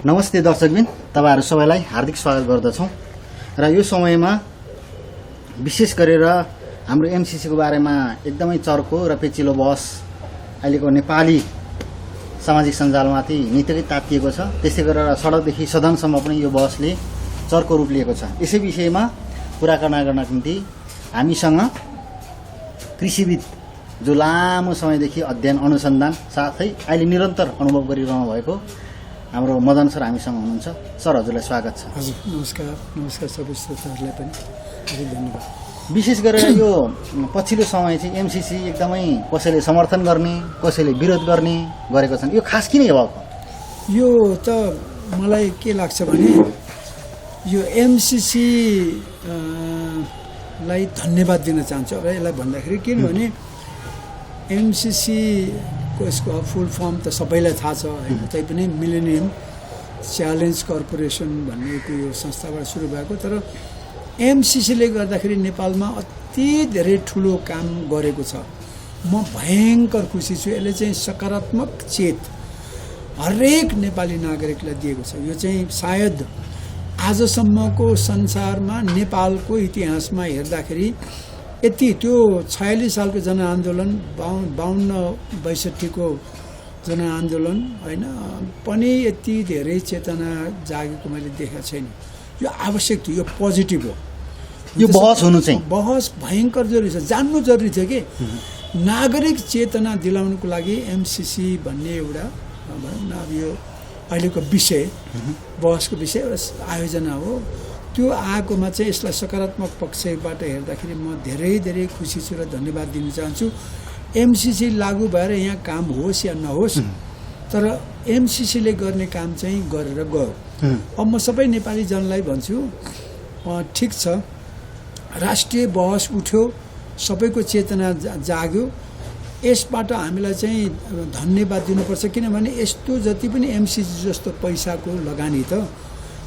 नमस्ते दर्शकबिन, तपाईहरु सबैलाई हार्दिक स्वागत गर्दछौं र यो समयमा विशेष गरेर हाम्रो एमसीसी को बारेमा एकदमै चर्को र पेचिलो बहस अहिलेको नेपाली सामाजिक सञ्जालमाथि निकै तातिएको छ। त्यसै गरेर सडकदेखि सदनसम्म पनि यो बहसले चर्को रूप लिएको छ। यसै विषयमा कुराकानी गर्नका निम्ति हामीसँग कृषिविद जो लामो समयदेखि अध्ययन अनुसन्धान साथै अहिले निरन्तर अनुभव गरिरहनु भएको हाम्रो मदन सर हामीसँग हुनुहुन्छ। सर, हजुरलाई स्वागत छ। हजुर, नमस्कार सबै श्रोताहरूलाई पनि धन्यवाद। विशेष गरेर यो पछिल्लो समय चाहिँ एमसीसी एकदमै कसैले समर्थन गर्ने कसैले विरोध गर्ने गरेको छन्। यो खास किन हो? यो त मलाई के लाग्छ भने यो एमसीसी लाई धन्यवाद दिन चाहन्छु र यसलाई भन्दाखेरि किनभने एमसीसी को यसको फुल फर्म त सबैलाई थाहा छ हैन, तैपनि मिलेनियम च्यालेन्ज कर्पोरेसन भन्नेको यो संस्थाबाट सुरु भएको, तर एमसीसीले गर्दाखेरि नेपालमा अति धेरै ठुलो काम गरेको छ। म भयङ्कर खुसी छु। यसले चाहिँ सकारात्मक चेत हरेक नेपाली नागरिकलाई दिएको छ। यो चाहिँ सायद आजसम्मको संसारमा नेपालको इतिहासमा हेर्दाखेरि यति त्यो 46 सालको जनआन्दोलन 52-62 को जनआन्दोलन हैन पनि यति धेरै चेतना जागेको मैले देखेको छैन। यो आवश्यक थियो, यो पोजिटिभ हो। यो बहस हुनु चाहिँ बहस भयङ्कर जरुरी छ, जान्नु जरुरी थियो कि नागरिक चेतना दिलाउनको लागि एमसीसी भन्ने एउटा भनौँ न अब यो अहिलेको विषय बहसको विषय आयोजना हो। त्यो आएकोमा चाहिँ यसलाई सकारात्मक पक्षबाट हेर्दाखेरि म धेरै खुसी छु र धन्यवाद दिन चाहन्छु। एमसीसी लागू भएर यहाँ काम होस् या नहोस्, तर एमसीसीले गर्ने काम चाहिँ गरेर गयो। अब म सबै नेपाली जनलाई भन्छु, ठिक छ, राष्ट्रिय बहस उठ्यो, सबैको चेतना जाग्यो। यसबाट हामीलाई चाहिँ धन्यवाद दिनुपर्छ, किनभने यस्तो जति पनि एमसीसी जस्तो पैसाको लगानी त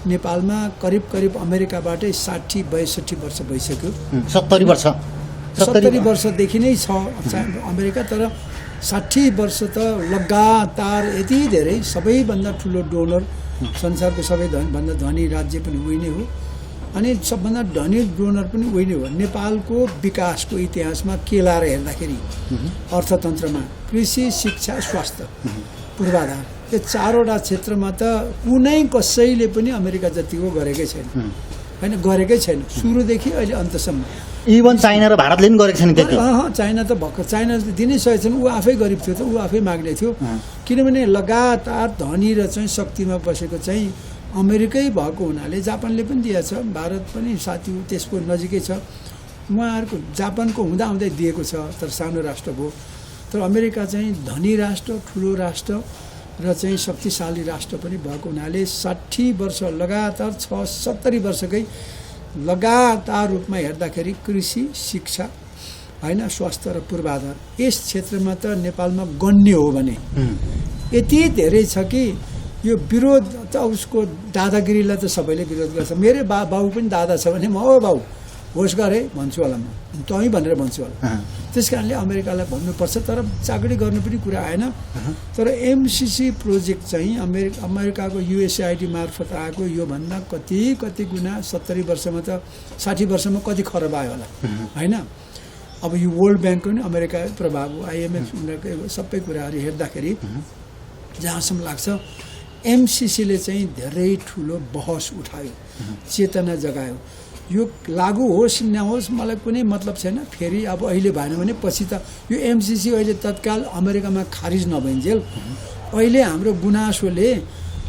नेपालमा करिब अमेरिकाबाटै 60-62 वर्ष भइसक्यो। 70 वर्षदेखि नै छ अमेरिका, तर 60 वर्ष त लगातार यति धेरै सबैभन्दा ठुलो डोनर, संसारको सबैभन्दा धनी राज्य पनि उही नै हो अनि सबभन्दा धनी डोनर पनि उही नै हो। नेपालको विकासको इतिहासमा के लाएर हेर्दाखेरि अर्थतन्त्रमा कृषि, शिक्षा, स्वास्थ्य, पूर्वाधार, यो चारवटा क्षेत्रमा त कुनै कसैले पनि अमेरिका जतिको गरेकै छैन हैन, गरेकै छैन सुरुदेखि अहिले अन्तसम्म। इभन चाइना र भारतले पनि गरेको छैन त्यति। चाइना त भर्खर, चाइना दिनै सकेको छैन। ऊ आफै गरिब थियो त, ऊ आफै माग्ने थियो, किनभने लगातार धनी र चाहिँ शक्तिमा बसेको चाहिँ अमेरिकै भएको हुनाले जापानले पनि दिएछ, भारत पनि साथी त्यसको नजिकै छ। उहाँहरूको जापानको हुँदाहुँदै दिएको छ, तर सानो राष्ट्र भयो। तर अमेरिका चाहिँ धनी राष्ट्र, ठुलो राष्ट्र र चाहिँ शक्तिशाली राष्ट्र पनि भएको हुनाले 60 वर्ष लगातार 70 वर्षकै लगातार रूपमा हेर्दाखेरि कृषि, शिक्षा हैन, स्वास्थ्य र पूर्वाधार यस क्षेत्रमा त नेपालमा गण्य हो भने यति धेरै छ कि यो विरोध त उसको दादागिरीलाई त सबैले विरोध गर्छ। मेरो बाबु पनि दादा छ भने म ओ बाबु होस् गरे भन्छु होला, म तँ भनेर भन्छु होला। त्यस कारणले अमेरिकालाई भन्नुपर्छ, तर चाकडी गर्नु पनि कुरा आएन। तर एमसीसी प्रोजेक्ट चाहिँ अमेरिकाको युएसएआइडी मार्फत आएको योभन्दा कति गुणा 70 वर्षमा त 60 वर्षमा कति खरब आयो होला हैन। अब यो वर्ल्ड ब्याङ्क पनि अमेरिका प्रभाव हो, आइएमएफ उनीहरूको सबै कुराहरू हेर्दाखेरि जहाँसम्म लाग्छ एमसीसीले चाहिँ धेरै ठुलो बहस उठायो, चेतना जगायो। यो लागू होस् नहोस् मलाई कुनै मतलब छैन। फेरि अब अहिले भएन भने पछि त यो एमसीसी अहिले तत्काल अमेरिकामा खारिज नभइन्जेल अहिले हाम्रो गुनासोले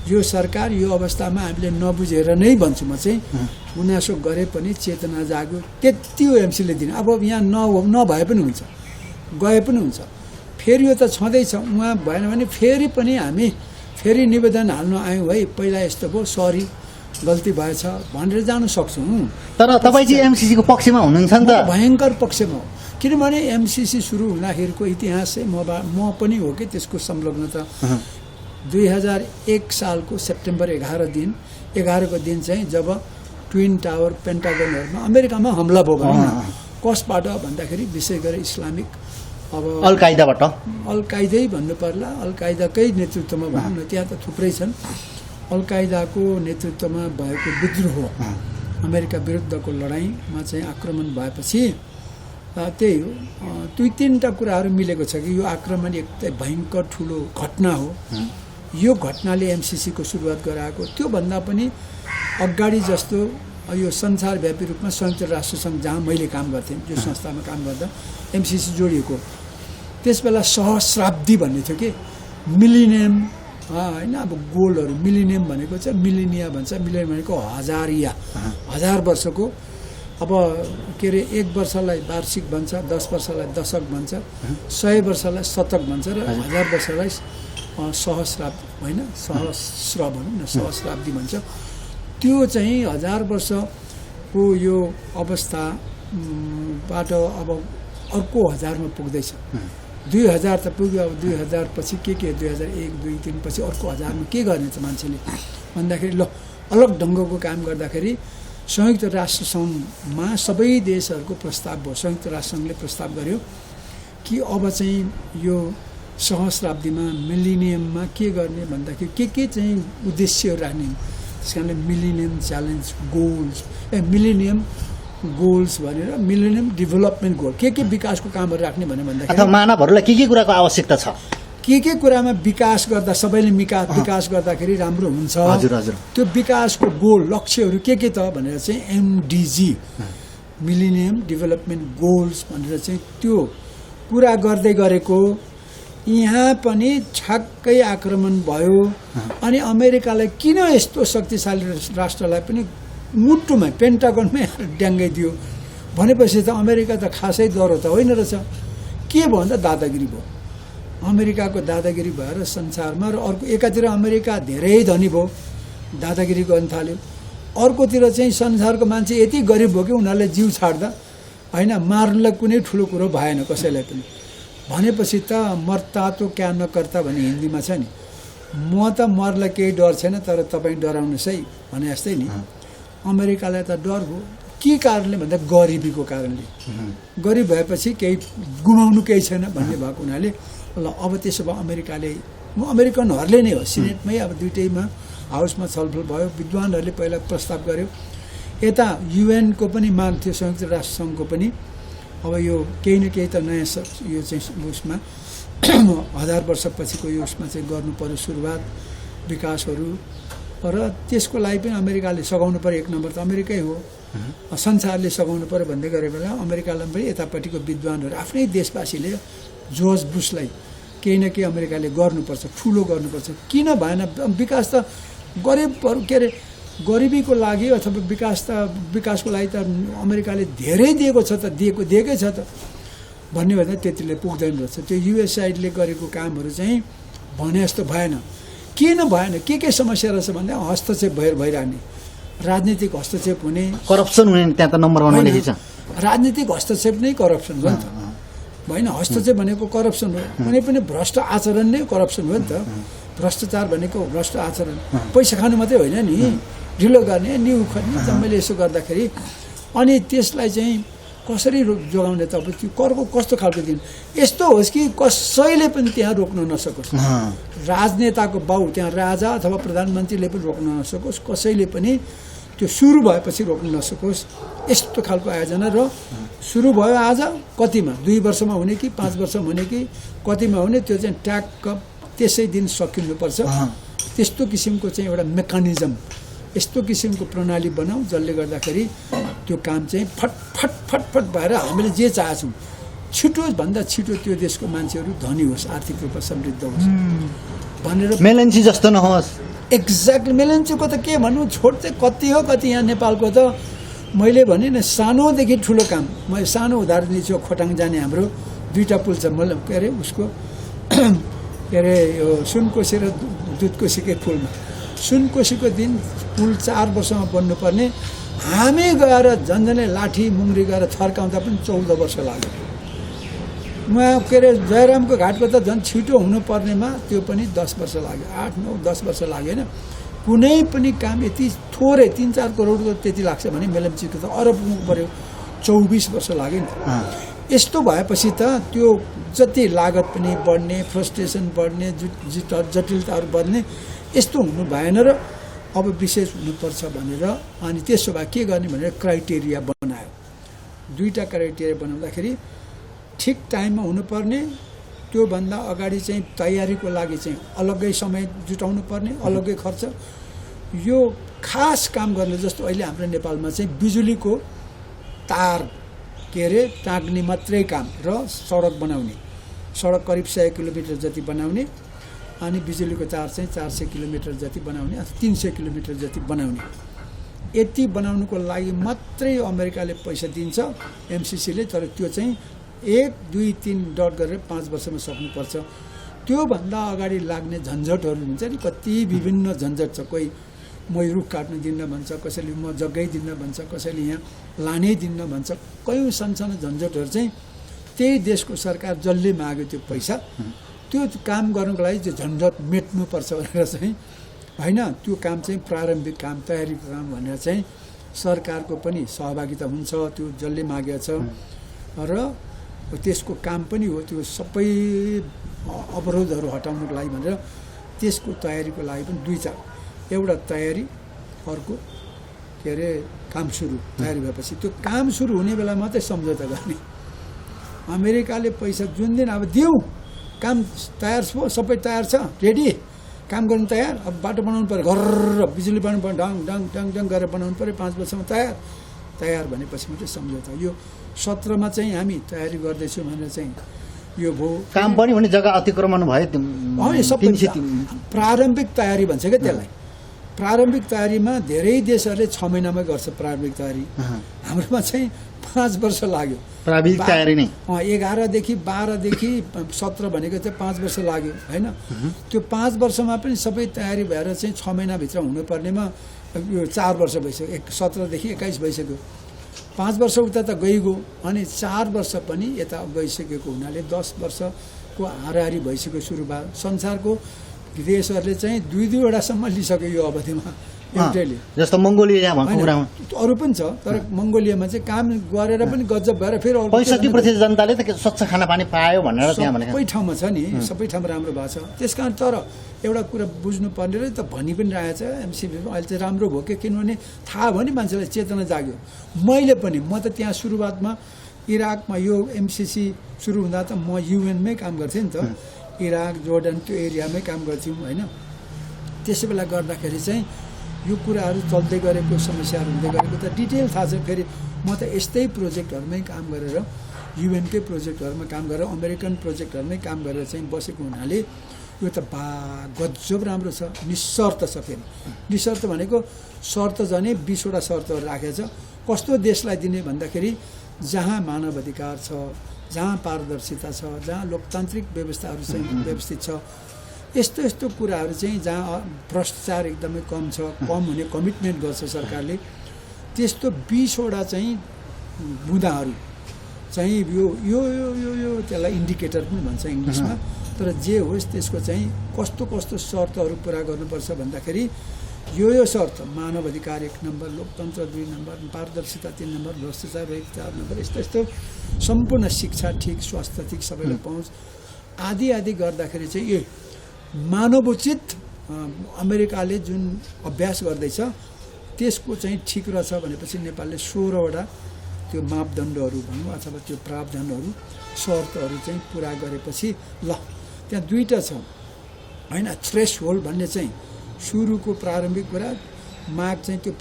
यो सरकार यो अवस्थामा हामीले नबुझेर नै भन्छु म चाहिँ गुनासो गरे पनि चेतना जाग्यो त्यति हो एमसीले दिने। अब यहाँ नभए पनि हुन्छ, गए पनि हुन्छ, फेरि यो त छँदैछ। उहाँ भएन भने फेरि पनि हामी फेरि निवेदन हाल्न आयौँ है, पहिला यस्तो भयो, सरी गल्ती भएछ भनेर जानु सक्छौँ। तर तपाईँ चाहिँ एमसीसी को पक्षमा हुनुहुन्छ नि त? भयङ्कर पक्षमा हो, किनभने एमसीसी सुरु हुँदाखेरिको इतिहास चाहिँ म पनि हो कि त्यसको संलग्नता। 2001 सालको सेप्टेम्बर 11 को दिन चाहिँ जब ट्विन टावर पेन्टागनहरूमा अमेरिकामा हमला भयो भने कसबाट भन्दाखेरि विशेष गरी इस्लामिक अब अलकायदै भन्नु पर्ला, अलकायदाकै नेतृत्वमा भनौँ न, त्यहाँ त थुप्रै छन्। अल कायदाको नेतृत्वमा भएको विद्रोह अमेरिका विरुद्धको लडाइँमा चाहिँ आक्रमण भएपछि त्यही हो 2-3टा कुराहरू मिलेको छ कि यो आक्रमण एकदमै भयङ्कर ठुलो घटना हो। यो घटनाले एमसीसीको सुरुवात गराएको त्योभन्दा पनि अगाडि जस्तो यो संसारव्यापी रूपमा संयुक्त राष्ट्रसङ्घ जहाँ मैले काम गर्थेँ जो संस्थामा काम गर्दा एमसीसी जोडिएको त्यसबेला सहस्राब्दी भन्ने थियो कि मिलिनियम होइन अब गोलहरू मिलिनियम भनेको चाहिँ मिलिनिया भन्छ मिलिनियम भनेको 1000 वर्षको अब के अरे 1 वर्षलाई वार्षिक भन्छ 10 वर्षलाई दशक भन्छ 100 वर्षलाई शतक भन्छ र 1000 वर्षलाई सहस्राब्दी होइन सहस्र भनौँ न सहस्राब्दी भन्छ। त्यो चाहिँ 1000 वर्षको यो अवस्थाबाट अब अर्को 1000मा पुग्दैछ 2000 त पुग्यो। अब 2000 पछि के 2001, 2, 3 पछि अर्को 1000मा के गर्ने छ मान्छेले भन्दाखेरि ल अलग ढङ्गको काम गर्दाखेरि संयुक्त राष्ट्रसङ्घमा सबै देशहरूको प्रस्ताव भयो। संयुक्त राष्ट्रसङ्घले प्रस्ताव गर्यो कि अब चाहिँ यो सहस्राब्दीमा मिलिनियममा के गर्ने भन्दाखेरि के चाहिँ उद्देश्यहरू राख्ने त्यस कारणले millennium challenge goals millennium goals भनेर मिलेनियम डेभलपमेन्ट गोल के विकासको कामहरू राख्ने भने भन्दाखेरि अथवा मानवहरूलाई के कुराको आवश्यकता छ के कुरामा विकास गर्दा सबैले विकास गर्दाखेरि राम्रो हुन्छ। हजुर हजुर त्यो विकासको गोल लक्ष्यहरू के त भनेर चाहिँ एमडिजी मिलेनियम डेभलपमेन्ट गोल्स भनेर चाहिँ त्यो पुरा गर्दै गरेको यहाँ पनि छक्कै आक्रमण भयो। अनि अमेरिकालाई किन यस्तो शक्तिशाली राष्ट्रलाई पनि मुटुमा पेन्टागनमै ड्याङ्गाइदियो भनेपछि त अमेरिका त खासै डर त होइन रहेछ के भन्दा दादागिरी भयो। अमेरिकाको दादागिरी भएर संसारमा र अर्को एकातिर अमेरिका धेरै धनी भयो दादागिरी गर्न थाल्यो अर्कोतिर चाहिँ संसारको मान्छे यति गरिब भयो कि उनीहरूले जीव छाड्दा होइन मार्नलाई कुनै ठुलो कुरो भएन कसैलाई पनि भनेपछि त मर्ता तो क्या नकर्ता भन्ने हिन्दीमा छ नि म त मर्नलाई केही डर छैन तर तपाईँ डराउनुहोस् है भने जस्तै नि अमेरिकालाई त डर भयो के कारणले भन्दा गरिबीको कारणले गरिब भएपछि केही गुमाउनु केही छैन भन्ने भएको हुनाले ल अब त्यसो भए अमेरिकाले अमेरिकनहरूले नै हो सिनेटमै अब दुईटैमा हाउसमा छलफल भयो विद्वानहरूले पहिला प्रस्ताव गर्यो यता युएनको पनि माग थियो संयुक्त राष्ट्रसङ्घको पनि अब यो केही न केही त नयाँ यो चाहिँ उसमा 1000 वर्षपछिको यो उसमा चाहिँ गर्नु पर्यो सुरुवात विकासहरू र त्यसको लागि पनि अमेरिकाले सघाउनु पर्यो। 1 नम्बर त अमेरिकै हो संसारले सघाउनु पर्यो भन्दै गरे बेला अमेरिकालाई पनि यतापट्टिको विद्वानहरू आफ्नै देशवासीले जर्ज बुसलाई केही न केही अमेरिकाले गर्नुपर्छ ठुलो गर्नुपर्छ किन भएन विकास त गरिबहरू के अरे गरिबीको लागि अथवा विकासको लागि त अमेरिकाले धेरै दिएको छ त दिएकै छ त भन्ने भन्दा त्यतिले पुग्दैन रहेछ। त्यो युएसआइडले गरेको कामहरू चाहिँ भने जस्तो भएन किन भएन के समस्या रहेछ भन्दा हस्तक्षेप भइरहने राजनीतिक हस्तक्षेप हुने करप्सन हुने त्यहाँ त नम्बर 1मा लेखिन्छ राजनीतिक हस्तक्षेप नै करप्सन हो नि त होइन हस्तक्षेप भनेको करप्सन हो कुनै पनि भ्रष्ट आचरण नै करप्सन हो नि त भ्रष्टाचार भनेको भ्रष्ट आचरण पैसा खानु मात्रै होइन नि ढिलो गर्ने न्यु खर्ने मैले यसो गर्दाखेरि अनि त्यसलाई चाहिँ कसरी जोगाउने त अब त्यो करको कस्तो खालको दिन यस्तो होस् कि कसैले पनि त्यहाँ रोक्न नसकोस् राजनेताको बाउ त्यहाँ राजा अथवा प्रधानमन्त्रीले पनि रोक्न नसकोस् कसैले पनि त्यो सुरु भएपछि रोक्न नसकोस् यस्तो खालको आयोजना र सुरु भयो आज कतिमा 2 वर्षमा हुने कि 5 वर्षमा हुने कि कतिमा हुने त्यो चाहिँ ट्याक्क त्यसै दिन सकिनुपर्छ त्यस्तो किसिमको चाहिँ एउटा मेकानिजम यस्तो किसिमको प्रणाली बनाऊ जसले गर्दाखेरि त्यो काम चाहिँ फट भएर हामीले जे चाहन्छौँ छिटोभन्दा छिटो त्यो देशको मान्छेहरू धनी होस् आर्थिक रूपमा समृद्ध होस् भनेर मेलेन्सी जस्तो नहोस् एक्ज्याक्टली मेलेन्सीको त के भन्नु छोड चाहिँ कति हो कति यहाँ नेपालको त मैले भने नि सानोदेखि ठुलो काम मैले सानो उदाहरण दिन्छु खोटाङ जाने हाम्रो 2टा पुल छ मतलब के अरे उसको के अरे यो सुनकोशी र दुधकोशीकै पुलमा सुनकोशीको दिन पुल 4 वर्षमा बन्नुपर्ने हामी गएर झन्झनै लाठी मुङ्ग्री गएर थर्काउँदा पनि 14 वर्ष लाग्यो। उहाँ के अरे जयरामको घाटको त झन् छिटो हुनुपर्नेमा त्यो पनि 10 वर्ष लाग्यो 8, 9, 10 वर्ष लाग्यो होइन कुनै पनि काम यति थोरै 3-4 करोडको त्यति लाग्छ भने मेलम्चीको त अरब पुग्नु पऱ्यो 24 वर्ष लाग्यो नि यस्तो भएपछि त त्यो जति लागत पनि बढ्ने फ्रस्ट्रेसन बढ्ने जटिलताहरू बढ्ने यस्तो हुनु भएन र अब विशेष हुनुपर्छ भनेर अनि त्यसो भए के गर्ने भनेर क्राइटेरिया बनायो। 2टा क्राइटेरिया बनाउँदाखेरि ठिक टाइममा हुनुपर्ने, त्योभन्दा अगाडि चाहिँ तयारीको लागि चाहिँ अलग्गै समय जुटाउनु पर्ने, अलग्गै खर्च। यो खास काम गर्ने जस्तो अहिले हाम्रो नेपालमा चाहिँ बिजुलीको तार के अरे टाँग्ने मात्रै काम र सडक बनाउने, सडक करिब 100 किलोमिटर जति बनाउने अनि बिजुलीको तार चाहिँ 400 किलोमिटर जति बनाउने अथवा 300 किलोमिटर जति बनाउने। यति बनाउनुको लागि मात्रै अमेरिकाले पैसा दिन्छ एमसिसीले, तर त्यो चाहिँ 1, 2, 3 डट गरेर 5 वर्षमा सक्नुपर्छ। त्योभन्दा अगाडि लाग्ने झन्झटहरू हुन्छ नि, कति विभिन्न झन्झट छ। कोही म रुख काट्न दिन्न भन्छ, कसैले म जग्गै दिन्न भन्छ, कसैले यहाँ लानै दिन्न भन्छ। कयौँ सानसानो झन्झटहरू चाहिँ त्यही देशको सरकार जसले माग्यो त्यो पैसा, त्यो काम गर्नुको लागि त्यो झन्झट मेट्नुपर्छ भनेर चाहिँ होइन, त्यो काम चाहिँ प्रारम्भिक काम, तयारीको काम भनेर चाहिँ सरकारको पनि सहभागिता हुन्छ। त्यो जसले मागेको छ र त्यसको काम पनि हो, त्यो सबै अवरोधहरू हटाउनुको लागि भनेर त्यसको तयारीको लागि पनि 2 एउटा तयारी, अर्को के अरे काम सुरु। तयारी भएपछि त्यो काम सुरु हुने बेला मात्रै सम्झौता गर्ने। अमेरिकाले पैसा जुन दिन अब दिउँ, काम तयार छ, सबै तयार छ, रेडी, काम गर्नु तयार, अब बाटो बनाउनु पऱ्यो, घर बिजुली बनाउनु पऱ्यो, ढङ ढङ ढङ ढङ गरेर बनाउनु पऱ्यो, 5 वर्षमा तयार भनेपछि मात्रै सम्झौता। यो 17मा चाहिँ हामी तयारी गर्दैछौँ भनेर चाहिँ यो भयो। काम पनि हुने जग्गा अतिक्रमण भयो, सबै प्रारम्भिक तयारी भन्छ क्या त्यसलाई। प्रारम्भिक तयारीमा धेरै देशहरूले 6 महिनामै गर्छ प्रारम्भिक तयारी, हाम्रोमा चाहिँ 5 वर्ष लाग्यो। प्रारम्भिक तयारी नै 11 देखि 12 देखि 17 भनेको चाहिँ 5 वर्ष लाग्यो होइन। त्यो 5 वर्षमा पनि सबै तयारी भएर चाहिँ 6 महिनाभित्र हुनुपर्नेमा यो 4 वर्ष भइसक्यो, 17 देखि 21 भइसक्यो। 5 वर्ष उता त गइगयो अनि 4 वर्ष पनि यता गइसकेको हुनाले 10 वर्षको हाराहारी भइसक्यो सुरु भयो। संसारको देशहरूले चाहिँ 2-2 वटासम्म लिइसक्यो यो अवधिमा एउटैले, जस्तो मङ्गोलिया भएको कुरामा अरू पनि छ। तर मङ्गोलियामा चाहिँ काम गरेर पनि गजब भएर फेरि 65% जनताले त स्वच्छ खानापानी पायो भनेर त्यहाँ भनेको सबै ठाउँमा छ नि, सबै ठाउँमा राम्रो भएको छ। त्यस कारण तर एउटा कुरा बुझ्नुपर्ने र त भनि पनि रहेछ एमसिपीमा अहिले चाहिँ राम्रो भयो कि, किनभने थाहा भयो नि मान्छेलाई, चेतना जाग्यो। मैले पनि म त त्यहाँ सुरुवातमा इराकमा यो एमसिसी सुरु हुँदा त म युएनमै काम गर्थेँ नि त, इराक जोर्डन त्यो एरियामै काम गर्थ्यौँ होइन। त्यसै बेला गर्दाखेरि चाहिँ यो कुराहरू चल्दै गरेको, समस्याहरू हुँदै गरेको त डिटेल थाहा छ। फेरि म त यस्तै प्रोजेक्टहरूमै काम गरेर, युएनकै प्रोजेक्टहरूमा काम गरेर, अमेरिकन प्रोजेक्टहरूमै काम गरेर चाहिँ बसेको हुनाले यो त गजब राम्रो छ, निशर्त छ। फेरि निशर्त भनेको शर्त झनै 20 वटा शर्तहरू राखेको छ। कस्तो देशलाई दिने भन्दाखेरि जहाँ मानव अधिकार छ, जहाँ पारदर्शिता छ, जहाँ लोकतान्त्रिक व्यवस्थाहरू चाहिँ व्यवस्थित छ, यस्तो यस्तो कुराहरू चाहिँ जहाँ भ्रष्टाचार एकदमै कम छ, कम हुने कमिटमेन्ट गर्छ सरकारले, त्यस्तो 20 वटा चाहिँ बुँदाहरू चाहिँ यो यो यो यो यो त्यसलाई इन्डिकेटर पनि भन्छ इङ्ग्लिसमा। तर जे होस् त्यसको चाहिँ कस्तो कस्तो शर्तहरू पुरा गर्नुपर्छ भन्दाखेरि यो शर्त, मानव अधिकार 1 नम्बर, लोकतन्त्र 2 नम्बर, पारदर्शिता 3 नम्बर, भ्रष्टाचार 4 नम्बर, यस्तो यस्तो सम्पूर्ण शिक्षा ठिक, स्वास्थ्य ठिक, सबैलाई पहुँच आदि आदि गर्दाखेरि चाहिँ यो मानवोचित अमेरिकाले जुन अभ्यास गर्दैछ त्यसको चाहिँ ठिक रहेछ भनेपछि नेपालले 16 वटा त्यो मापदण्डहरू भनौँ अथवा त्यो प्रावधानहरू, शर्तहरू चाहिँ पुरा गरेपछि ल त्यहाँ 2टा छ होइन। थ्रेस होल्ड भन्ने चाहिँ सुरुको प्रारम्भिक कुरा, माग चाहिँ त्यो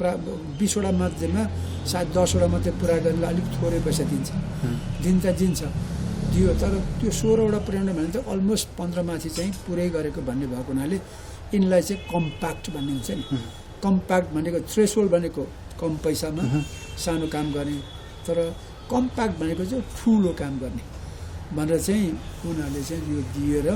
20 वटा मध्येमा सायद 10 वटा मात्रै पुरा गरेर अलिक थोरै पैसा दिन्छ, दिन्छ दियो। तर त्यो 16 वटा पुर्याउनु भने त अलमोस्ट 15 माथि चाहिँ पुरै गरेको भन्ने भएको हुनाले यिनलाई चाहिँ कम्प्याक्ट भन्ने हुन्छ नि। कम्प्याक्ट भनेको थ्रेसहोल्ड भनेको कम पैसामा सानो काम गर्ने, तर कम्प्याक्ट भनेको चाहिँ ठुलो काम गर्ने भनेर चाहिँ उनीहरूले चाहिँ यो दिएर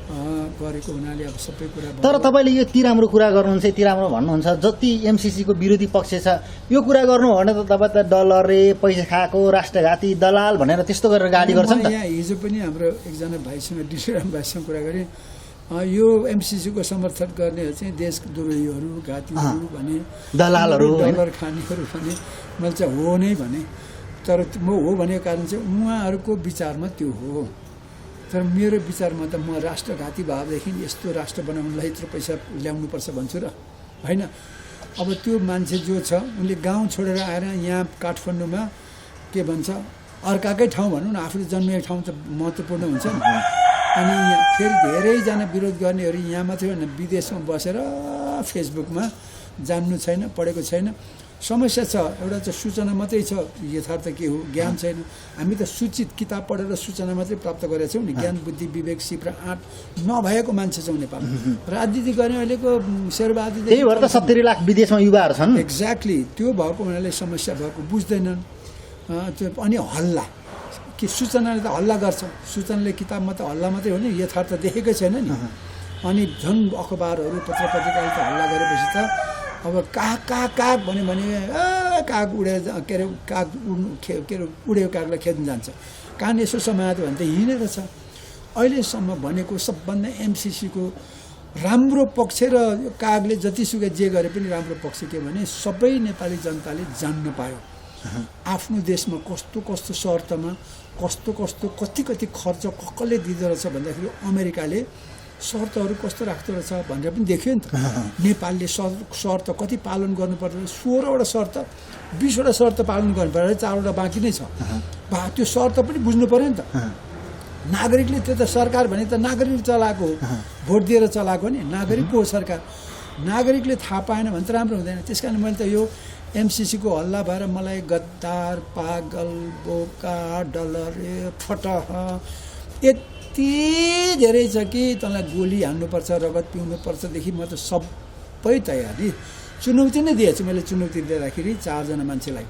गरेको हुनाले अब सबै कुरा। तर तपाईँले यो यति राम्रो कुरा गर्नुहुन्छ, यति राम्रो भन्नुहुन्छ, जति एमसिसीको विरोधी पक्ष छ यो कुरा गर्नु हो भने त तपाईँ त डलर रे, पैसा खाएको, राष्ट्रघाती दलाल भनेर त्यस्तो गरेर गाली गर्छ नि त। यहाँ हिजो पनि हाम्रो एकजना भाइसँग, डिसिराम भाइसँग कुरा गरेँ, यो एमसिसीको समर्थन गर्ने चाहिँ देशद्रोहीहरू, घातीहरू भने, दलालहरू, डलर खानेहरू भने, मैले चाहिँ हो नै भने। तर म हो भनेको कारण चाहिँ उहाँहरूको विचारमा त्यो हो, तर मेरो विचारमा त म राष्ट्रघाती भावदेखि यस्तो राष्ट्र बनाउनलाई यत्रो पैसा ल्याउनुपर्छ भन्छु र होइन। अब त्यो मान्छे जो छ उनले गाउँ छोडेर आएर यहाँ काठमाडौँमा के भन्छ अर्काकै ठाउँ भनौँ न, आफूले जन्मेको ठाउँ त महत्त्वपूर्ण हुन्छ नि। अनि यहाँ फेरि धेरैजना विरोध गर्नेहरू यहाँ मात्रै होइन विदेशमा बसेर फेसबुकमा जान्नु छैन, पढेको छैन। समस्या छ, एउटा चाहिँ सूचना मात्रै छ, यथार्थ के हो ज्ञान छैन। हामी त सूचित किताब पढेर सूचना मात्रै प्राप्त गरेका छौँ नि, ज्ञान बुद्धि विवेक सिप र आँट नभएको मान्छे छौँ नेपालमा। राजनीति गर्ने अहिलेको शेरबहादुर त्यही भएर त 70 लाख विदेशमा युवाहरू छन्। एक्ज्याक्टली त्यो भएको हुनाले समस्या भएको बुझ्दैनन्। अनि हल्ला कि सूचनाले त हल्ला गर्छ, सूचनाले किताबमा त हल्ला मात्रै हो नि, यथार्थ देखेकै छैन नि। अनि झन् अखबारहरू पत्र पत्रिकाले त हल्ला गरेपछि त अब काग काग काग भन्यो भने काग उडे के अरे काग उड्नु के अरे उडेको कागलाई खेद्न जान्छ। कान यसो समायो भने त हिँडेर छ। अहिलेसम्म भनेको सबभन्दा एमसिसीको राम्रो पक्ष र कागले जतिसुकै जे गरे पनि राम्रो पक्ष के भने सबै नेपाली जनताले जान्न पायो आफ्नो देशमा कस्तो कस्तो शर्तमा कस्तो कस्तो कति कति खर्च कसले दिँदो रहेछ भन्दाखेरि अमेरिकाले शर्तहरू कस्तो राख्दो रहेछ भनेर पनि देखियो नि त। नेपालले शर्त कति पालन गर्नुपर्छ, 16वटा शर्त 20वटा शर्त पालन गर्नुपर्छ, 4वटा बाँकी नै छ। त्यो शर्त पनि बुझ्नु पऱ्यो नि त। नागरिकले त्यो त सरकार भने त नागरिकले चलाएको हो, भोट दिएर चलाएको नि, नागरिकको हो सरकार। नागरिकले थाहा पाएन भने त राम्रो हुँदैन। त्यस कारण मैले त यो एमसिसीको हल्ला भएर मलाई गद्दार, पागल, बोका, डलर, फटह यति धेरै छ कि तँलाई गोली हान्नुपर्छ, रगत पिउनुपर्छदेखि म त सबै तयारी चुनौती नै दिएछु। मैले चुनौती दिँदाखेरि 4 जना मान्छेलाई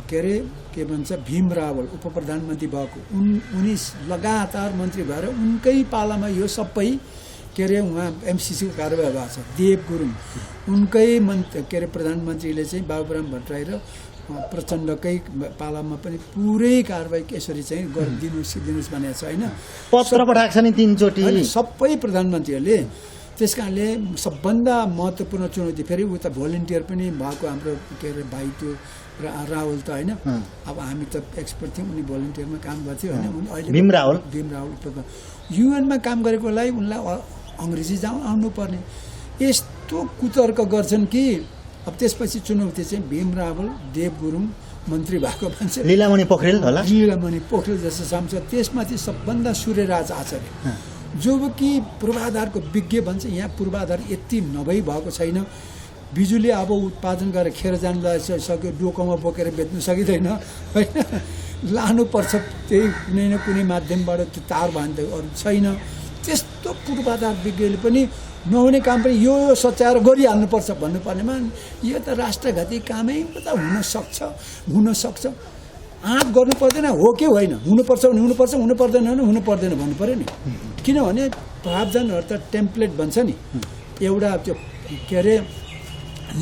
के अरे के भन्छ भीम रावल उप प्रधानमन्त्री भएको उनी लगातार मन्त्री भएर उनकै पालामा यो सबै के अरे उहाँ एमसिसीको कारबाही भएको छ। देव गुरुङ उनकै के अरे प्रधानमन्त्रीले चाहिँ बाबुराम भट्टराई र प्रचण्डकै पालामा पनि पुरै कारबाही यसरी चाहिँ दिनुहोस् भनेको छ होइन। पत्र पठाएको छ नि 3 चोटि सबै प्रधानमन्त्रीहरूले। त्यस कारणले सबभन्दा महत्त्वपूर्ण चुनौती फेरि उता भोलिन्टियर पनि भएको हाम्रो के अरे भाइ त्यो राहुल त होइन। अब हामी त एक्सपर्ट थियौँ, उनी भोलिन्टियरमा काम गर्थ्यो होइन। अहिले भीम रावल युएनमा काम गरेकोलाई उनलाई अङ्ग्रेजी आउनुपर्ने यस्तो कुतर्क गर्छन् कि अब त्यसपछि चुनौती चाहिँ भीम रावल, देव गुरुङ मन्त्री भएको मान्छे, लीलामणि पोखरेल होला, लीलामणि पोखरेल जस्तो सांसद, त्यसमाथि सबभन्दा सूर्यराज आचार्य जो कि पूर्वाधारको विज्ञ भन्छ। यहाँ पूर्वाधार यति नभई भएको छैन। बिजुली अब उत्पादन गरेर खेर जानु सक्यो, डोकोमा बोकेर बेच्नु सकिँदैन होइन, लानुपर्छ त्यही कुनै न कुनै माध्यमबाट त्यो तार बाँध्दै अरू छैन। त्यस्तो पूर्वाधार विज्ञले पनि नहुने काम पनि यो सच्याएर गरिहाल्नुपर्छ भन्नुपर्नेमा यो त राष्ट्रघाती कामै त हुनसक्छ। आँट गर्नु पर्दैन हो कि होइन, हुनुपर्छ भने हुनुपर्छ, हुनु पर्दैन भने हुनु पर्दैन भन्नु पऱ्यो नि। किनभने प्रावधानहरू त टेम्प्लेट भन्छ नि, एउटा त्यो के अरे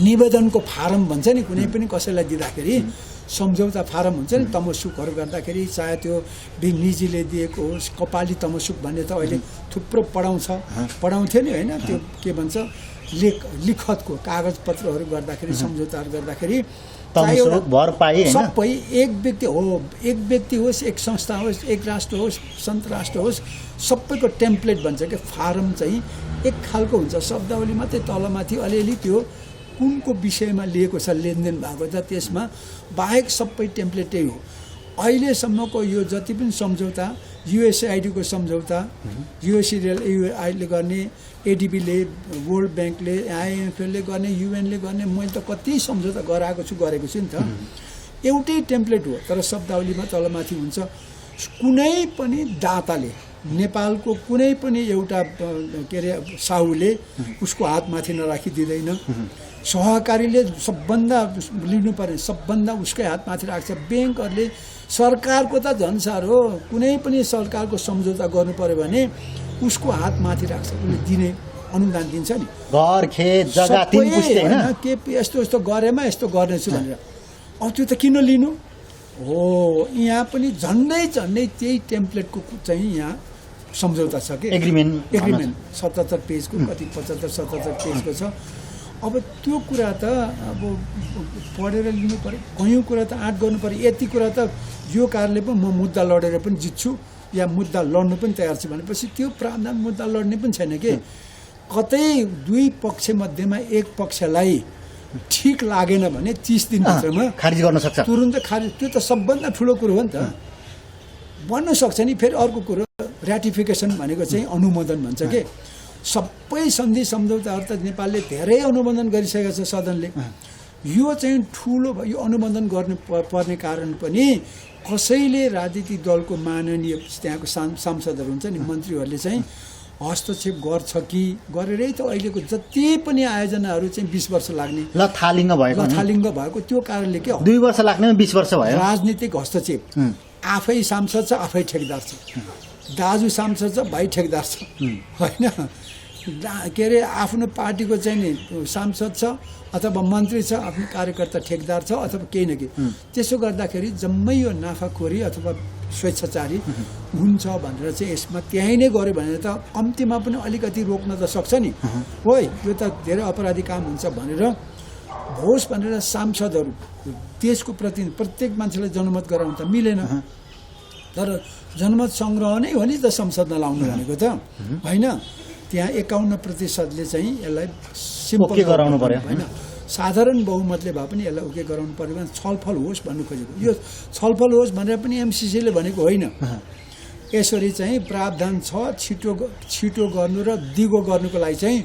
निवेदनको फारम भन्छ नि, कुनै पनि कसैलाई दिँदाखेरि सम्झौता फारम हुन्छ नि, तमसुकहरू गर्दाखेरि चाहे त्यो निजीले दिएको होस्, कपाली तमसुक भन्ने त अहिले थुप्रो पढाउँथ्यो नि होइन। त्यो के भन्छ लिखतको कागजपत्रहरू गर्दाखेरि सम्झौताहरू गर्दाखेरि सबै एक व्यक्ति होस्, एक संस्था होस्, एक राष्ट्र होस्, सन्त राष्ट्र होस्, सबैको टेम्प्लेट भन्छ कि फारम चाहिँ एक खालको हुन्छ। शब्दावली मात्रै तलमाथि अलिअलि त्यो कुनको विषयमा लिएको छ लेनदेन भएको छ त्यसमा बाहेक सबै टेम्प्लेटै हो। अहिलेसम्मको यो जति पनि सम्झौता, युएसएआइडीको सम्झौता, युएसएले गर्ने, एडिबीले, वर्ल्ड ब्याङ्कले, आइएमएफले गर्ने, युएनले गर्ने, मैले त कति सम्झौता गरेको छु नि त। एउटै टेम्प्लेट हो तर शब्दावलीमा तलमाथि हुन्छ। कुनै पनि दाताले, नेपालको कुनै पनि एउटा के अरे साहुले उसको हातमाथि नराखी दिँदैन। सहकारीले सबभन्दा लिनुपर्ने सबभन्दा उसकै हातमाथि राख्छ। ब्याङ्कहरूले सरकारको त झन् साह्रो, कुनै पनि सरकारको सम्झौता गर्नु पर्यो भने उसको हातमाथि राख्छ, उसले दिने अनुदान दिन्छ नि, घर खेत जग्गा 3 पुस्ते हैन के यस्तो गरेमा यस्तो गर्नेछु भनेर। अब त्यो त किन लिनु हो। यहाँ पनि झन्डै त्यही टेम्प्लेटको चाहिँ यहाँ सम्झौता छ कि एग्रिमेन्ट 77 पेजको कति 75-77 पेजको छ। अब त्यो कुरा त अब पढेर लिनु पर्यो, कयौँ कुरा त आँट गर्नु पर्यो। यति कुरा त यो कारणले पनि म मुद्दा लडेर पनि जित्छु या मुद्दा लड्नु पनि तयार छु भनेपछि त्यो प्रावधान मुद्दा लड्ने पनि छैन कि। कतै दुई पक्ष मध्येमा एक पक्षलाई ठिक लागेन भने 30 दिनभित्रमा खारिज गर्न सक्छ तुरुन्त खारिज। त्यो त सबभन्दा ठुलो कुरो हो नि त। बन्न सक्छ नि। फेरि अर्को कुरो ऱ्याटिफिकेसन भनेको चाहिँ अनुमोदन भन्छ के। सबै सन्धि सम्झौताहरू त नेपालले धेरै अनुमोदन गरिसकेको छ सदनले। यो चाहिँ ठुलो यो अनुमोदन गर्नु पर्ने कारण पनि कसैले राजनीतिक दलको माननीय त्यहाँको सांसदहरू हुन्छ नि मन्त्रीहरूले चाहिँ हस्तक्षेप गर्छ कि गरेरै त अहिलेको जति पनि आयोजनाहरू चाहिँ 20 वर्ष लाग्ने लथालिङ्ग भएको त्यो कारणले के 2 वर्ष लाग्नेमा 20 वर्ष भयो। राजनीतिक हस्तक्षेप। आफै सांसद छ आफै ठेकदार छ, दाजु सांसद छ भाइ ठेकदार छ होइन। के अरे आफ्नो पार्टीको चाहिँ नि सांसद छ अथवा मन्त्री छ, आफ्नो कार्यकर्ता ठेकदार छ अथवा केही न केही। त्यसो गर्दाखेरि जम्मै यो नाफाखोरी अथवा स्वेच्छाचारी हुन्छ भनेर चाहिँ यसमा त्यहीँ नै गऱ्यो भने त कम्तीमा पनि अलिकति रोक्न त सक्छ नि। होइ यो त धेरै अपराधी काम हुन्छ भनेर होस् भनेर सांसदहरू देशको प्रतिनिधि प्रत्येक मान्छेलाई जनमत गराउनु त मिलेन। तर जनमत सङ्ग्रह नै हो नि त संसदमा लाउनु भनेको त होइन। त्यहाँ 51% चाहिँ यसलाई सिम्पल गराउनु पर्यो होइन। साधारण बहुमतले भए पनि यसलाई ओके गराउनु पर्यो भने छलफल होस् भन्नु खोजेको। यो छलफल होस् भनेर पनि एमसिसीले भनेको होइन। यसरी चाहिँ प्रावधान छ छिटो गर्नु र दिगो गर्नुको लागि चाहिँ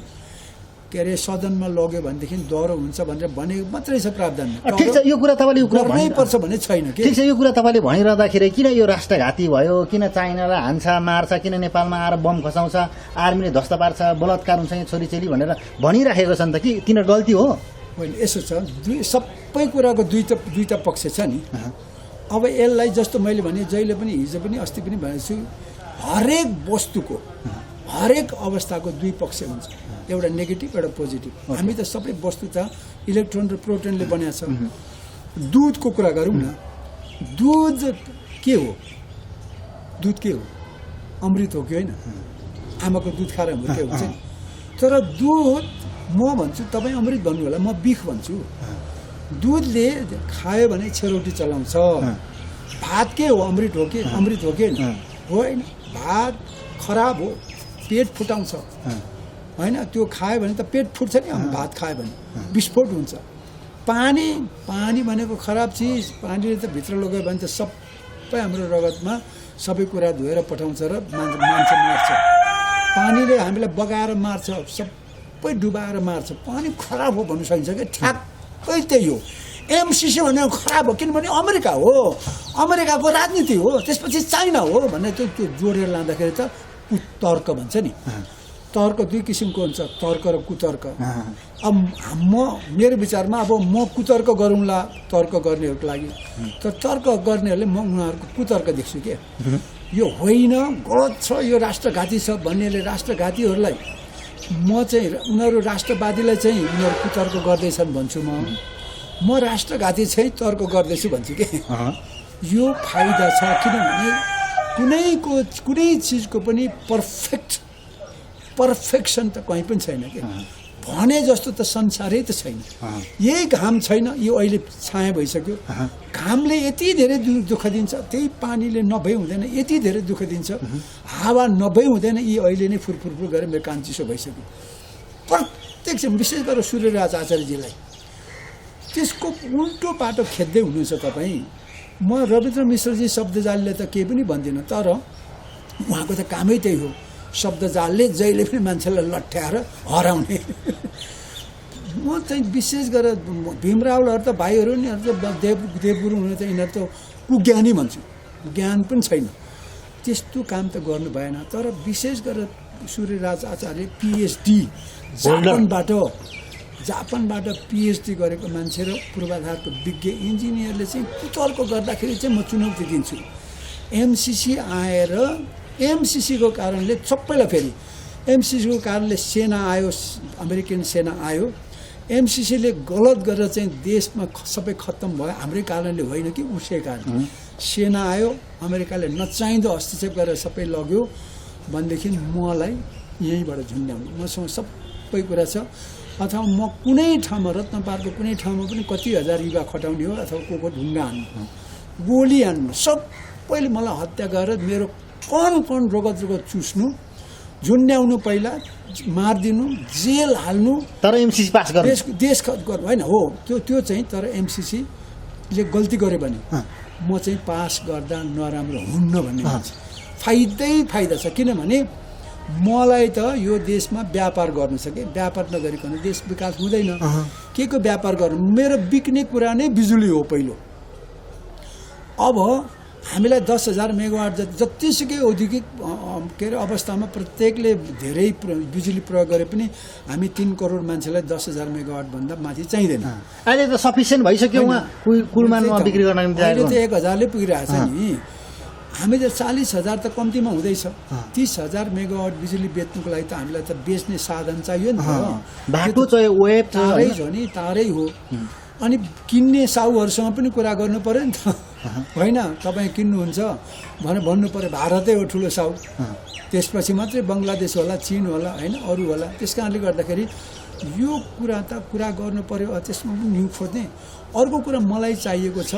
के अरे सदनमा लग्यो भनेदेखि डह्रो हुन्छ भनेर भनेको मात्रै छ प्रावधान। ठिक छ, यो कुरा तपाईँले गर्नै पर्छ भन्ने छैन के। ठिक छ, यो कुरा तपाईँले भनिरहँदाखेरि किन यो राष्ट्रघाती भयो, किन चाइनालाई हान्छ मार्छ, किन नेपालमा आएर बम खसाउँछ, आर्मीले ध्वस्त पार्छ, बलात्कार हुन्छ यहाँ छोरीचेली भनेर भनिराखेको छ नि त कि तिनीहरू गल्ती हो? होइन, यसो छ सबै कुराको दुईटा पक्ष छ नि। अब यसलाई जस्तो मैले भने जहिले पनि हिजो पनि अस्ति पनि भनेको छु, हरेक वस्तुको हरेक अवस्थाको दुई पक्ष हुन्छ, एउटा नेगेटिभ एउटा पोजिटिभ। हामी त सबै वस्तु त इलेक्ट्रोन र प्रोटोनले बनेको छ। दुधको कुरा गरौँ न, दुध के हो? दुध के हो? अमृत हो कि होइन? आमाको दुध खाएर के हुन्छ? तर दुध म भन्छु, तपाईँ अमृत भन्नु होला, म बिख भन्छु। दुधले खायो भने छेरोटी चलाउँछ। भात के हो? अमृत हो कि? अमृत हो कि होइन? भात खराब हो, पेट फुटाउँछ होइन। त्यो खायो भने त पेट फुट्छ नि। भात खायो भने विस्फोट हुन्छ। पानी भनेको खराब चिज। पानीले त भित्र लग्यो भने त सबै हाम्रो रगतमा सबै कुरा धोएर पठाउँछ र मान्छे मार्छ। पानीले हामीलाई बगाएर मार्छ, सबै डुबाएर मार्छ। पानी खराब हो भन्नु सकिन्छ क्या? ठ्याक्कै त्यही हो। एमसिसी भनेको खराब हो किनभने अमेरिका हो, अमेरिकाको राजनीति हो, त्यसपछि चाइना हो भनेर त्यो जोडेर लाँदाखेरि त तर्क भन्छ नि। तर्क दुई किसिमको हुन्छ, तर्क र कुतर्क। अब मेरो विचारमा अब म कुतर्क गरौँला तर्क गर्नेहरूको लागि, तर तर्क गर्नेहरूले म उनीहरूको कुतर्क देख्छु क्या। यो होइन, गलत छ, यो राष्ट्रघाती छ भन्नेले राष्ट्रघातीहरूलाई म चाहिँ उनीहरू राष्ट्रवादीलाई चाहिँ उनीहरू कुतर्क गर्दैछन् भन्छु। म राष्ट्रघाती चाहिँ तर्क गर्दैछु भन्छु के। यो फाइदा छ किनभने कुनै चिजको पनि पर्फेक्सन त कहीँ पनि छैन कि। भने जस्तो त संसारै त छैन। यही घाम छैन, यो अहिले छाया भइसक्यो। घामले यति धेरै दुःख दिन्छ, त्यही पानीले नभई हुँदैन, यति धेरै दुःख दिन्छ। हावा नभई हुँदैन, यी अहिले नै फुरफुर गरेर मेरो कान चिसो भइसक्यो। प्रत्येक विशेष गरेर सूर्यराज आचार्यजीलाई त्यसको उल्टो बाटो खेद्दै हुनुहुन्छ तपाईँ। म रविन्द्र मिश्रजी शब्दजालले त केही पनि भन्दिनँ, तर उहाँको त कामै त्यही हो। शब्दजालले जहिले पनि मान्छेलाई लट्ठ्याएर हराउने। म चाहिँ विशेष गरेर भीमरावहरू त भाइहरू नि देवगुरु हुने त यिनीहरू त कुज्ञानी भन्छु, ज्ञान पनि छैन, त्यस्तो काम त गर्नु भएन। तर विशेष गरेर सूर्यराज आचार्य पिएचडी जापानबाट पिएचडी गरेको मान्छे र पूर्वाधारको विज्ञ इन्जिनियरले चाहिँ कुतर्क गर्दाखेरि चाहिँ म चुनौती दिन्छु। एमसिसी आएर एमसिसीको कारणले सबैलाई फेरि एमसिसीको कारणले सेना आयो, अमेरिकन सेना आयो। एमसिसीले गलत गरेर चाहिँ देशमा सबै खत्तम भयो, हाम्रै कारणले होइन कि उसै कारण। सेना आयो, अमेरिकाले नचाहिँदो हस्तक्षेप गरेर सबै लग्यो भनेदेखि मलाई यहीँबाट झुन्ड्याउनु। मसँग सबै कुरा छ। अथवा म कुनै ठाउँमा रत्नपारको कुनै ठाउँमा पनि कति हजार युवा खटाउने हो, अथवा को ढुङ्गा हान्नु, गोली हान्नु, सबैले मलाई हत्या गरेर मेरो कण रगत चुस्नु, झुन्ड्याउनु पहिला मारिदिनु जेल हाल्नु तर एमसीसी पास गर्नु देश गर्नु होइन हो त्यो चाहिँ तर एमसीसीले गल्ती गर्यो भने म चाहिँ पास गर्दा नराम्रो हुन्न भन्ने मान्छे फाइदा छ किनभने मलाई त यो देशमा व्यापार गर्नु छ कि व्यापार नगरिकन देश विकास हुँदैन के को व्यापार गर्नु मेरो बिक्ने कुरा नै बिजुली हो पहिलो अब हामीलाई 10,000 मेगावाट जतिसुकै औद्योगिक के अरे अवस्थामा प्रत्येकले धेरै बिजुली प्रयोग गरे पनि हामी 3 करोड मान्छेलाई 10,000 मेगावाट भन्दा माथि चाहिँदैन अहिले त सफिसियन्ट भइसक्यो उहाँ कुलमानमा बिक्री गर्न निम्ति अहिले त 1,000ले पुगिरहेछ नि हामी त 40,000 त कम्तीमा हुँदैछ 30,000 मेगावाट बिजुली बेच्नुको लागि त हामीलाई त बेच्ने साधन चाहियो नि त बाटो चाहिँ वेब तारै छ नि तारै हो अनि किन्ने साउहरूसँग पनि कुरा गर्नु पर्यो नि त होइन तपाईँ किन्नुहुन्छ भने भन्नु पर्यो भारतै हो ठुलो साउ त्यसपछि मात्रै बङ्गलादेश होला चीन होला होइन अरू होला त्यस कारणले गर्दाखेरि यो कुरा गर्नु पर्यो त्यसमा पनि न्यु खोज्ने अर्को कुरा मलाई चाहिएको छ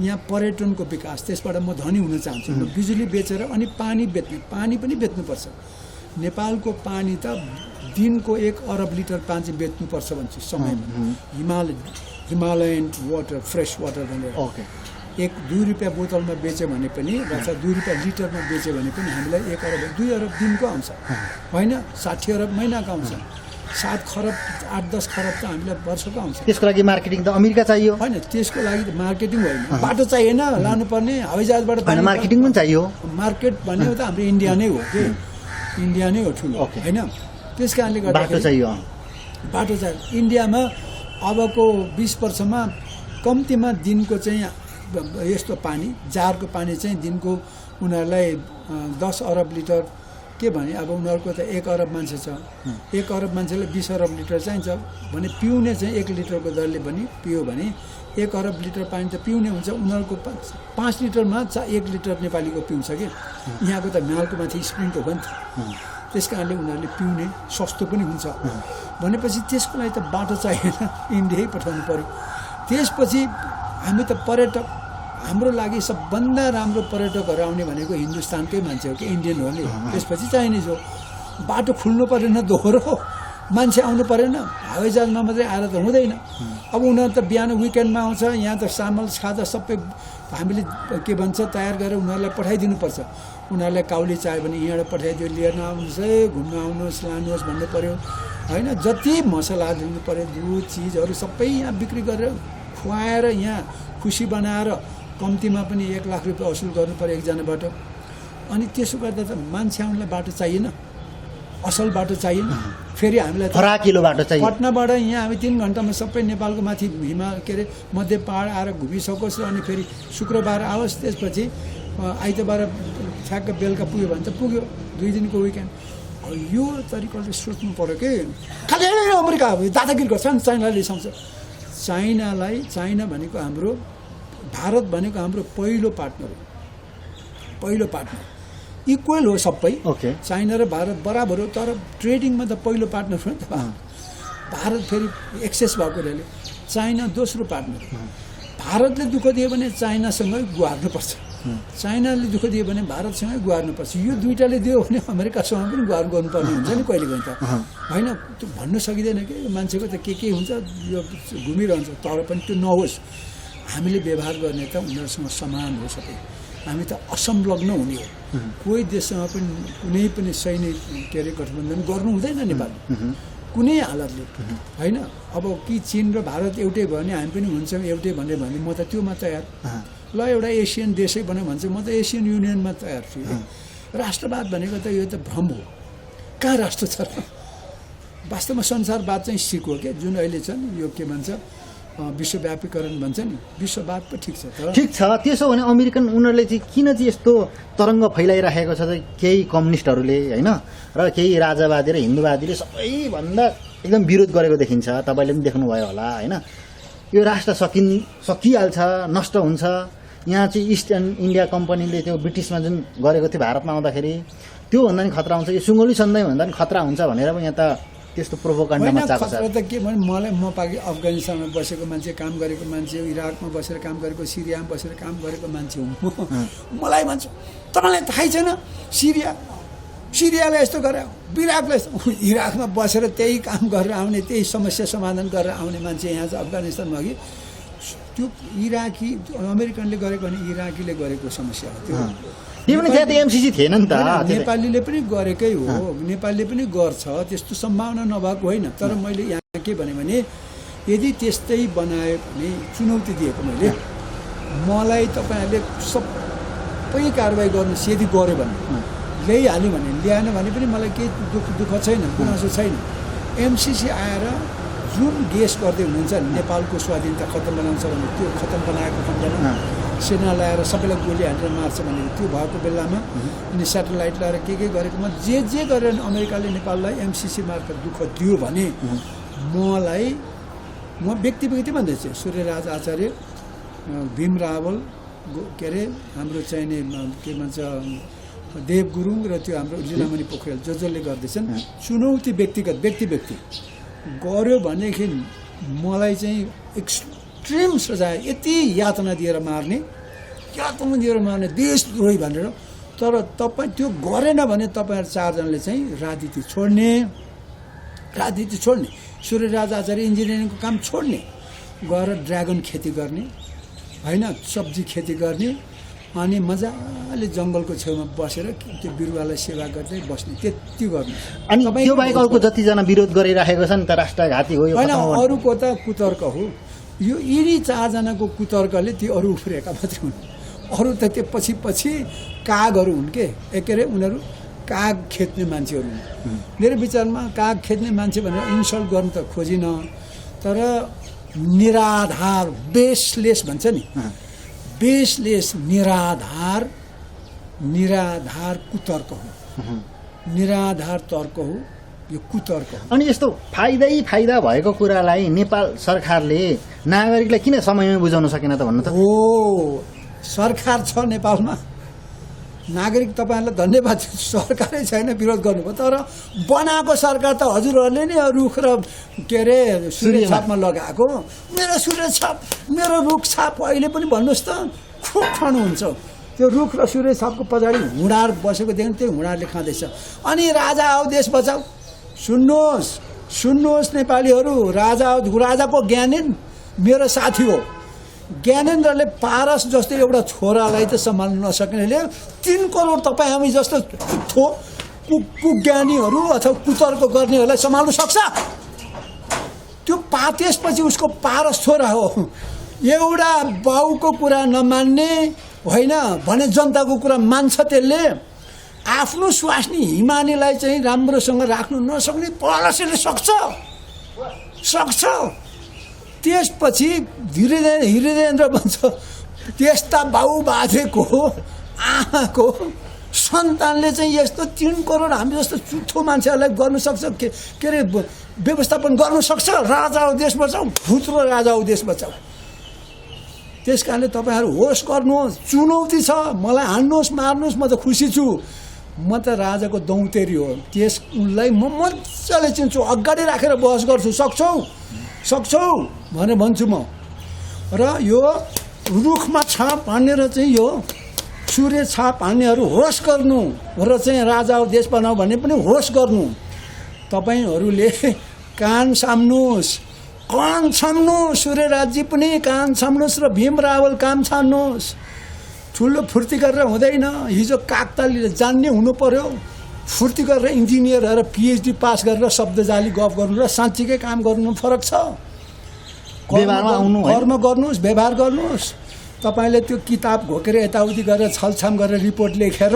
यहाँ पर्यटनको विकास त्यसबाट म धनी हुन चाहन्छु म बिजुली बेचेर अनि पानी पनि बेच्नुपर्छ नेपालको पानी त दिनको 1 अरब लिटर पानी बेच्नुपर्छ भन्छु समयमा हिमालयन वाटर फ्रेस वाटर भनेर 1-2 रुपियाँ बोतलमा बेच्यो भने पनि अथवा 2 रुपियाँ लिटरमा बेच्यो भने पनि हामीलाई 1 अरब 2 अरब दिनको आउँछ होइन 60 अरब महिनाको आउँछ 7 खरब 8-10 खरब त हामीलाई वर्षको आउँछ त्यसको लागि मार्केटिङ त अमेरिका चाहियो होइन त्यसको लागि त मार्केटिङ होइन बाटो चाहिएन लानुपर्ने हवाईजहाजबाट मार्केटिङ पनि चाहियो मार्केट भनेको त हाम्रो इन्डिया नै हो के इन्डिया नै हो ठुलो होइन त्यस कारणले गर्दा बाटो चाहियो इन्डियामा अबको 20 वर्षमा कम्तीमा दिनको चाहिँ यस्तो पानी जारको पानी चाहिँ दिनको उनीहरूलाई 10 अरब लिटर के भने अब उनीहरूको त 1 अरब मान्छे छ 1 अरब मान्छेलाई 20 अरब लिटर चाहिन्छ भने पिउने चाहिँ 1 लिटरको दरले पनि पियो भने 1 अरब लिटर पानी त पिउने हुन्छ उनीहरूको 5 लिटरमा 1 लिटर नेपालीको पिउँछ कि यहाँको त म्यालको माथि स्प्रिङको हो नि त त्यस कारणले उनीहरूले पिउने सस्तो पनि हुन्छ भनेपछि त्यसको लागि त बाटो चाहिएन इन्डियै पठाउनु पर्यो त्यसपछि हामी त पर्यटक हाम्रो लागि सबभन्दा राम्रो पर्यटकहरू आउने भनेको हिन्दुस्तानकै मान्छे हो कि इन्डियन हो नि त्यसपछि चाइनिज हो बाटो खुल्नु परेन दोहोरो मान्छे आउनु परेन हवाईजहाजमा मात्रै आएर त हुँदैन अब उनीहरू त बिहान विकेन्डमा आउँछ यहाँ त सामल खाजा सबै हामीले के भन्छ तयार गरेर उनीहरूलाई पठाइदिनुपर्छ उनीहरूलाई काउली चाहियो भने यहाँबाट पठाइदियो लिएर आउनुहोस् है घुम्न आउनुहोस् लानुहोस् भन्नु पऱ्यो होइन जति मसला दिनु पऱ्यो दुध चिजहरू सबै यहाँ बिक्री गरेर खुवाएर यहाँ खुसी बनाएर कम्तीमा पनि 1 लाख रुपियाँ असुल गर्नु पर्यो एकजनाबाट अनि त्यसो गर्दा त मान्छे आउनलाई बाटो चाहिएन असल बाटो चाहिएन फेरि हामीलाई फराकिलो बाटो चाहियो पटनाबाट यहाँ हामी 3 घन्टामा सबै नेपालको माथि के अरे मध्य पहाड आएर घुमिसकोस् अनि फेरि शुक्रबार आओस् त्यसपछि आइतबार ठ्याक्क बेलुका पुग्यो भने त पुग्यो 2 दिनको विकेन्ड यो तरिकाले सोच्नु पर्यो कि खालि अमेरिका दादागिरी गर्छ नि चाइनाले रिसाउँछ चाइना भनेको हाम्रो भारत भनेको हाम्रो पहिलो पार्टनर इक्वल हो सबै चाइना र भारत बराबर हो तर ट्रेडिङमा त पहिलो पार्टनर हो नि त भारत फेरि एक्सेस भएकोले चाइना दोस्रो पार्टनर भारतले दुःख दियो भने चाइनासँगै गुहार्नुपर्छ चाइनाले दुःख दियो भने भारतसँगै गुहार्नुपर्छ यो दुईटाले दियो भने अमेरिकासँग पनि गुहार गर्नुपर्ने हुन्छ नि कहिले कहिले त होइन त्यो भन्नु सकिँदैन कि मान्छेको त के हुन्छ यो घुमिरहन्छ तर पनि त्यो नहोस् हामीले व्यवहार गर्ने त उनीहरूसँग समान हो सबै हामी त असंलग्न हुने हो कोही देशसँग पनि कुनै पनि सैनिक के अरे गठबन्धन गर्नु हुँदैन नेपाल कुनै हालतले होइन अब कि चीन र भारत एउटै भयो भने हामी पनि हुन्छौँ एउटै भने म त त्योमा तयार ल एउटा एसियन देशै भन्यो भने चाहिँ म त एसियन युनियनमा तयार छु राष्ट्रवाद भनेको त यो त भ्रम हो कहाँ राष्ट्र छ वास्तवमा संसारवाद चाहिँ सिक हो क्या जुन अहिले छ नि यो के भन्छ विश्वव्यापीकरण भन्छ नि विश्ववाद पो ठिक छ ठिक छ त्यसो भने अमेरिकन उनीहरूले चाहिँ किन चाहिँ यस्तो तरङ्ग फैलाइराखेको छ चाहिँ केही कम्युनिस्टहरूले होइन र केही राजावादी र हिन्दूवादीले सबैभन्दा एकदम विरोध गरेको देखिन्छ तपाईँले पनि देख्नुभयो होला होइन यो राष्ट्र सकिहाल्छ नष्ट हुन्छ यहाँ चाहिँ इस्ट इन्डिया कम्पनीले त्यो ब्रिटिसमा जुन गरेको थियो भारतमा आउँदाखेरि त्योभन्दा नि खतरा हुन्छ यो सुङ्गोली सन्दै भन्दा पनि खतरा हुन्छ भनेर पनि यहाँ त त्यस्तो प्रोपोगन्डामा चाको छ खतरा त के भने म पाकि अफगानिस्तानमा बसेको मान्छे काम गरेको मान्छे इराकमा बसेर काम गरेको सिरियामा बसेर काम गरेको मान्छे हुँ मलाई भन्छ तपाईँलाई थाहै छैन सिरिया सिरियालाई यस्तो गरे, इराकलाई इराकमा बसेर त्यही काम गरेर आउने, त्यही समस्या समाधान गरेर आउने मान्छे यहाँ चाहिँ अफगानिस्तानमा अघि त्यो इराकी अमेरिकनले गरेको भने इराकीले गरेको समस्या हो त्यो। त्यो पनि त्यहाँ त एमसीसी थिएन नि त। नेपालीले पनि गरेकै हो, नेपालले पनि गर्छ, त्यस्तो सम्भावना नभएको होइन। तर मैले यहाँ के भने यदि त्यस्तै बनायो भने चुनौती दिएको मैले, मलाई तपाईँहरूले सबै कारवाही गर्नुहोस् यदि गऱ्यो भने, ल्याइहाल्यो भने, ल्याएन भने पनि मलाई केही दुःख छैन, गुनासो छैन। एमसीसी आएर जुन गेस गर्दै हुनुहुन्छ नेपालको स्वाधीनता खत्तम बनाउँछ भने त्यो खत्तम बनाएको खण्डमा सेना ल्याएर सबैलाई गोली हालेर मार्छ भनेको त्यो भएको बेलामा अनि सेटेलाइट ल्याएर के गरेकोमा जे गरेर अमेरिकाले नेपाललाई एमसीसी मार्फत दुःख दियो भने म व्यक्ति भन्दैछु सूर्यराज आचार्य, भीम रावल, के अरे हाम्रो चाहिने के भन्छ देव गुरुङ र त्यो हाम्रो लीलामणि पोखरेल जसले गर्दैछन् चुनौती व्यक्तिगत व्यक्ति गर्यो भनेदेखि मलाई चाहिँ एक्सट्रिम सजाय, यति यातना दिएर मार्ने देशद्रोही भनेर। तर तपाईँ त्यो गरेन भने तपाईँहरू चारजनाले चाहिँ राजनीति छोड्ने, सूर्यराज आचार्य इन्जिनियरिङको काम छोड्ने, गएर ड्रागन खेती गर्ने होइन, सब्जी खेती गर्ने, अनि मजाले जङ्गलको छेउमा बसेर त्यो बिरुवालाई सेवा गर्दै बस्ने, त्यति गर्नु। अनि त्यो बाहेक अर्को जतिजना विरोध गरिराखेको छ नि त राष्ट्रघाती हो यो होइन, अरूको त कुतर्क हो यो। यिनी चारजनाको कुतर्कले ती अरू उफ्रेका मात्रै हुन्, अरू त त्यो पछि कागहरू हुन् के अरे उनीहरू काग खेद्ने मान्छेहरू हुन्। मेरो विचारमा काग खेद्ने मान्छे भनेर इन्सल्ट गर्नु त खोजिन, तर निराधार बेसलेस भन्छ नि, बेसलेस निराधार कुतर्क हो, निराधार तर्क हो, यो कुतर्क हो। अनि यस्तो फाइदा भएको कुरालाई नेपाल सरकारले नागरिकलाई किन समयमै बुझाउन सकेन त भन्नु त? हो, सरकार छ नेपालमा, नागरिक तपाईँहरूलाई धन्यवाद, सरकारै छैन विरोध गर्नुभयो। तर बनाएको सरकार त हजुरहरूले नै रुख र के अरे सूर्य छापमा लगाएको। मेरो सूर्य छाप, मेरो रुख छाप अहिले पनि भन्नुहोस् त खुब ठाउनुहुन्छ। त्यो रुख र सूर्य छापको पछाडि हुँडार बसेको देख्नु, त्यो हुँडारले खाँदैछ। अनि राजा आऊ देश बचाऊ, सुन्नुहोस् नेपालीहरू, राजाको ज्ञानेन मेरो साथी हो। ज्ञानेन्द्रले पारस जस्तो एउटा छोरालाई त सम्हाल्न नसक्नेले 3 करोड तपाईँ हामी जस्तो कुज्ञानीहरू अथवा कुतर्क गर्नेहरूलाई सम्हाल्नु सक्छ? त्यो त्यसपछि उसको पारस छोरा हो। एउटा बाउको कुरा नमान्ने होइन भने जनताको कुरा मान्छ, त्यसले आफ्नो स्वास्नी हिमानीलाई चाहिँ राम्रोसँग राख्नु नसक्ने पारसले सक्छ। त्यसपछि हृदयेन्द्र भन्छ त्यस्ता बाउ बाजेको आमाको सन्तानले चाहिँ यस्तो 3 करोड हामी जस्तो चुथो मान्छेहरूलाई गर्नु सक्छ, के अरे व्यवस्थापन गर्नु सक्छ। राजा हो देश बचाऊ, भुत्रो राजा हो देश बचाऊ। त्यस कारणले तपाईँहरू होस गर्नुहोस्, चुनौती छ, मलाई हान्नुहोस् मार्नुहोस्, म त खुसी छु। म त राजाको दौतेरी हो, उसलाई म मजाले चिन्छु, अगाडि राखेर बहस गर्छु। सक्छौ भनेर भन्छु म। र यो रुखमा छाप हानेर चाहिँ यो सूर्य छाप हान्नेहरू होस गर्नु र चाहिँ राजा देश बनाऊ भन्ने पनि होस गर्नु। तपाईँहरूले कान छाम्नुहोस्, सूर्यराजी पनि कान छाम्नुहोस् र भीम रावल काम छाम्नुहोस्। ठुलो फुर्ती गरेर हुँदैन, हिजो काकतालीले जान्ने हुनु पर्यो। फुर्ती गरेर इन्जिनियर भएर PhD पास गरेर शब्दजाली गफ गर्नु र साँच्चीकै काम गर्नु फरक छ। कर्म गर्नुहोस्, व्यवहार गर्नुहोस्। तपाईँले त्यो किताब घोकेर यताउति गरेर छलछाम गरेर रिपोर्ट लेखेर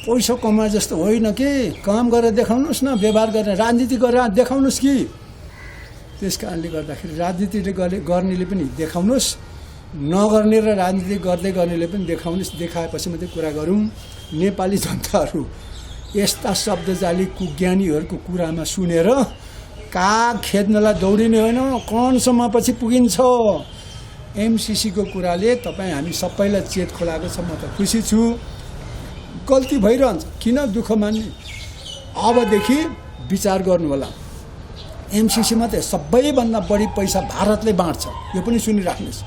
पैसा कमाए जस्तो होइन कि, काम गरेर देखाउनुहोस् न, व्यवहार गरेर राजनीति गरेर देखाउनुहोस् कि। त्यस कारणले गर्दाखेरि राजनीतिले गर्नेले पनि देखाउनुहोस्, नगर्ने र राजनीति गर्दै गर्नेले पनि देखाउनुहोस्। देखाएपछि मात्रै कुरा गरौँ। नेपाली जनताहरू यस्ता शब्दजाली कुज्ञानीहरूको कुरामा सुनेर काग खेद्नलाई दौडिने होइन, कौनसम्म पछि पुगिन्छ। एमसीसीको कुराले हामी सबैलाई चेत खोलाएको छ। म त खुसी छु। गल्ती भइरहन्छ, किन दुःख मान्ने? अबदेखि विचार गर्नु होला। एमसीसीमा त सबैभन्दा बढी पैसा भारतले बाँड्छ, यो पनि सुनिराख्नुहोस्।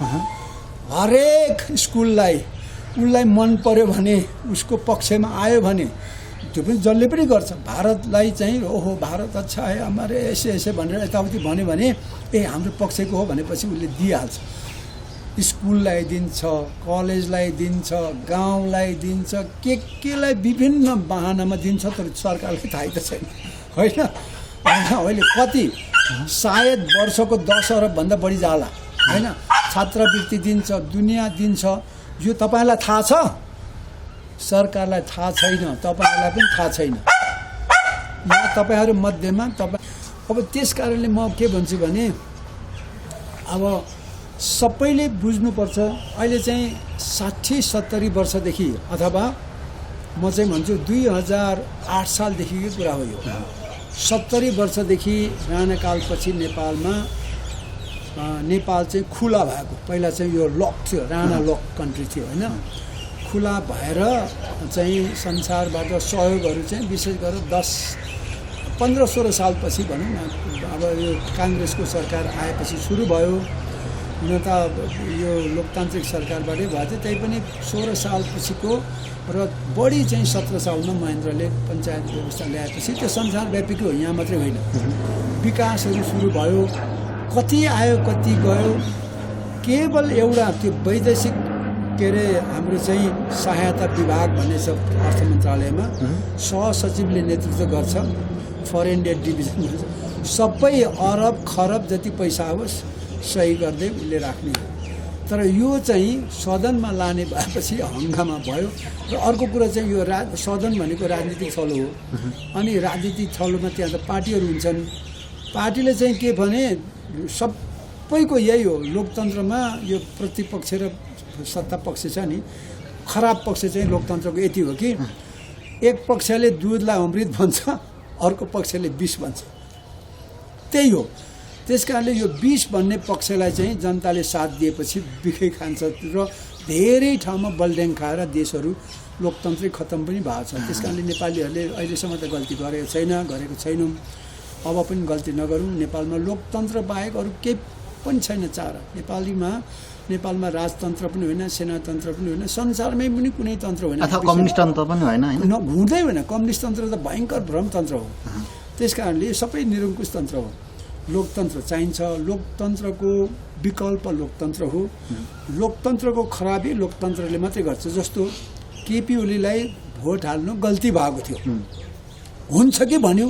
हरेक स्कुललाई उसलाई मन पर्यो भने, उसको पक्षमा आयो भने त्यो पनि जसले पनि गर्छ। भारतलाई चाहिँ ओहो भारत अच्छा है हमारे ऐसे ऐसे भनेर यताउति भन्यो भने ए हाम्रो पक्षको हो भनेपछि उसले दिइहाल्छ। स्कुललाई दिन्छ, कलेजलाई दिन्छ, गाउँलाई दिन्छ, केलाई विभिन्न बहानामा दिन्छ, तर सरकारलाई थाहै त छैन होइन। अहिले कति सायद वर्षको 10 अरबभन्दा बढी जाला होइन। छात्रवृत्ति दिन्छ, दुनियाँ दिन्छ, यो तपाईँलाई थाहा छ? सरकारलाई थाहा छैन, तपाईँहरूलाई पनि थाहा छैन। यहाँ तपाईँहरू मध्येमा अब त्यस कारणले म के भन्छु भने अब सबैले बुझ्नुपर्छ। अहिले चाहिँ 60-70 वर्षदेखि अथवा म चाहिँ भन्छु 2008 सालदेखिको कुरा हो यो। 70 वर्षदेखि राणाकालपछि नेपाल चाहिँ खुला भएको, पहिला चाहिँ यो लक थियो, राणा लक कन्ट्री थियो होइन। खुला भएर चाहिँ संसारबाट सहयोगहरू चाहिँ विशेष गरेर 15-16 सालपछि भनौँ न, अब यो काङ्ग्रेसको सरकार आएपछि सुरु भयो। हुन त यो लोकतान्त्रिक सरकारबाटै भयो थियो, त्यही पनि 16 सालपछिको र बढी चाहिँ 17 सालमा महेन्द्रले पञ्चायत व्यवस्था ल्याएपछि त्यो संसारव्यापीको हो, यहाँ मात्रै होइन। विकासहरू सुरु भयो, कति आयो कति गयो। केवल एउटा त्यो वैदेशिक के अरे हाम्रो चाहिँ सहायता विभाग भन्ने छ अर्थ मन्त्रालयमा, सहसचिवले नेतृत्व गर्छ, फरेन डेट डिभिजन भन्छ। सबै अरब खरब जति पैसा होस् सही गर्दै उसले राख्ने हो। तर यो चाहिँ सदनमा लाने भएपछि हङ्गामा भयो। र अर्को कुरा चाहिँ यो सदन भनेको राजनीतिक थलो हो, अनि राजनीतिक थलोमा त्यहाँ त पार्टीहरू हुन्छन्। पार्टीले चाहिँ के भने सबैको यही हो, लोकतन्त्रमा यो प्रतिपक्ष र सत्ता पक्ष छ नि, खराब पक्ष चाहिँ लोकतन्त्रको यति हो कि एक पक्षले दुधलाई अमृत भन्छ, अर्को पक्षले विष भन्छ, त्यही हो। त्यस कारणले यो विष भन्ने पक्षलाई चाहिँ जनताले साथ दिएपछि बिखै खान्छ र धेरै ठाउँमा बलड्याङ खाएर देशहरू लोकतन्त्रै खत्तम पनि भएको छ। त्यस कारणले नेपालीहरूले अहिलेसम्म त गल्ती गरेको छैनौँ, अब पनि गल्ती नगरौँ। नेपालमा लोकतन्त्र बाहेक अरू केही पनि छैन चारा। नेपालमा राजतन्त्र पनि होइन, सेनातन्त्र पनि होइन, संसारमै पनि कुनै तन्त्र होइन, अथवा कम्युनिस्ट तन्त्र पनि होइन, हुँदै होइन। कम्युनिस्ट तन्त्र त भयङ्कर भ्रमतन्त्र हो। त्यस कारणले सबै निरङ्कुश तन्त्र हो। लोकतन्त्र चाहिन्छ, लोकतन्त्रको विकल्प लोकतन्त्र हो। लोकतन्त्रको खराबी लोकतन्त्रले मात्रै गर्छ। जस्तो केपी ओलीलाई भोट हाल्नु गल्ती भएको थियो, हुन्छ कि भन्यो,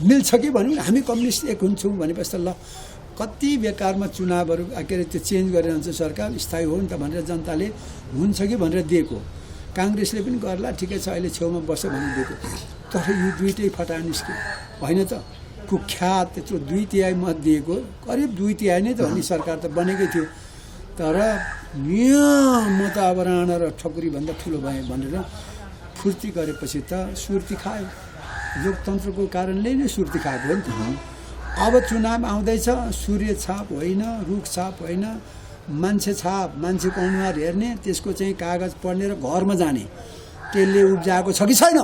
मिल्छ कि भन्यो, हामी कम्युनिस्ट एक हुन्छौँ भनेपछि ल कति बेकारमा चुनावहरू के अरे त्यो चेन्ज गरेर हुन्छ सरकार, स्थायी हो नि त भनेर जनताले हुन्छ कि भनेर दिएको। काङ्ग्रेसले पनि गर्ला ठिकै छ अहिले छेउमा बस्यो भनेर दिएको। तर यो दुइटै फटा निस्क्यो होइन त। कुख्यात त्यत्रो 2/3 मत दिएको, करिब 2/3 नै त हो नि, सरकार त बनेकै थियो। तर म त अब राणा र ठकुरीभन्दा ठुलो भएँ भनेर फुर्ती गरेपछि त सुर्ती खायो। लोकतन्त्रको कारणले नै सुर्ती खाएको हो नि त। अब चुनाव आउँदैछ, सूर्य छाप होइन, रुख छाप होइन, मान्छे छाप, मान्छेको अनुहार हेर्ने, त्यसको चाहिँ कागज पढ्ने र घरमा जाने, त्यसले उब्जाएको छ कि छैन।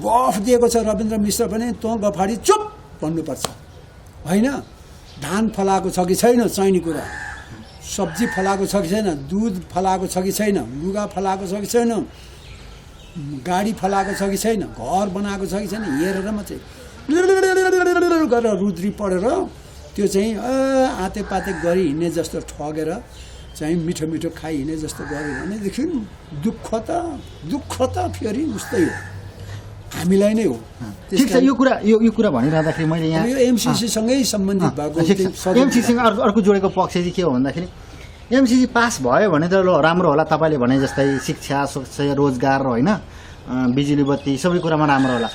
गफ दिएको छ रविन्द्र मिश्र भने तँ गफाडी चुप भन्नुपर्छ होइन। धान फलाएको छ कि छैन, चाहिने कुरा। सब्जी फलाएको छ कि छैन, दुध फलाएको छ कि छैन, लुगा फलाएको छ कि छैन, गाडी फलाएको छ कि छैन, घर बनाएको छ कि छैन, हेरेर मात्रै गरेर रुद्री पढेर त्यो चाहिँ आते पाते गरी हिँड्ने जस्तो ठगेर चाहिँ मिठो मिठो खाइ हिँड्ने जस्तो गऱ्यो भनेदेखि दुःख त फेरि उस्तै हो, हामीलाई नै हो। ठिक छ, यो कुरा भनिरहँदाखेरि मैले यहाँ यो एमसिसीसँगै सम्बन्धित भएको एमसिसी अर्को जोडेको पक्ष चाहिँ के हो भन्दाखेरि एमसिसी पास भयो भने त राम्रो होला, तपाईँले भने जस्तै शिक्षा, स्वास्थ्य, रोजगार होइन, बिजुली बत्ती सबै कुरामा राम्रो होला।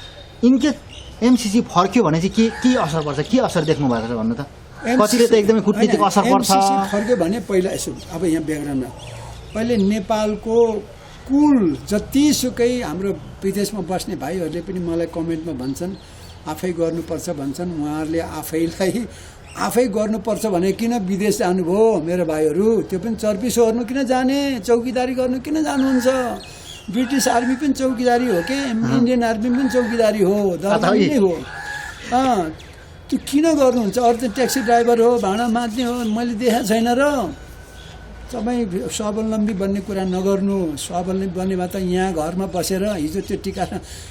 इनकेस एमसिसी फर्क्यो भने चाहिँ के असर पर्छ, के असर देख्नु भएको छ भन्नु त? कतिले त एकदमै कुटनीतिक असर पर्छ। फर्क्यो भने पहिला यसो अब यहाँ ब्याकग्राउन्डमा पहिले नेपालको कुल जतिसुकै हाम्रो विदेशमा बस्ने भाइहरूले पनि मलाई कमेन्टमा भन्छन् आफै गर्नुपर्छ भन्छन्। उहाँहरूले आफै गर्नुपर्छ भने किन विदेश जानुभयो मेरो भाइहरू? त्यो पनि चर्पी सोर्नु किन जाने, चौकीदारी गर्नु किन जानुहुन्छ? ब्रिटिस आर्मी पनि चौकीदारी हो के, इन्डियन आर्मी पनि चौकीदारी हो, दरबारी नै हो। त्यो किन गर्नुहुन्छ? अरू त ट्याक्सी ड्राइभर हो, भाडा माग्ने हो, मैले देखाएको छैन र तपाईँ स्वावलम्बी बन्ने कुरा नगर्नु। स्वावलम्बी बन्नेमा त यहाँ घरमा बसेर हिजो त्यो टिका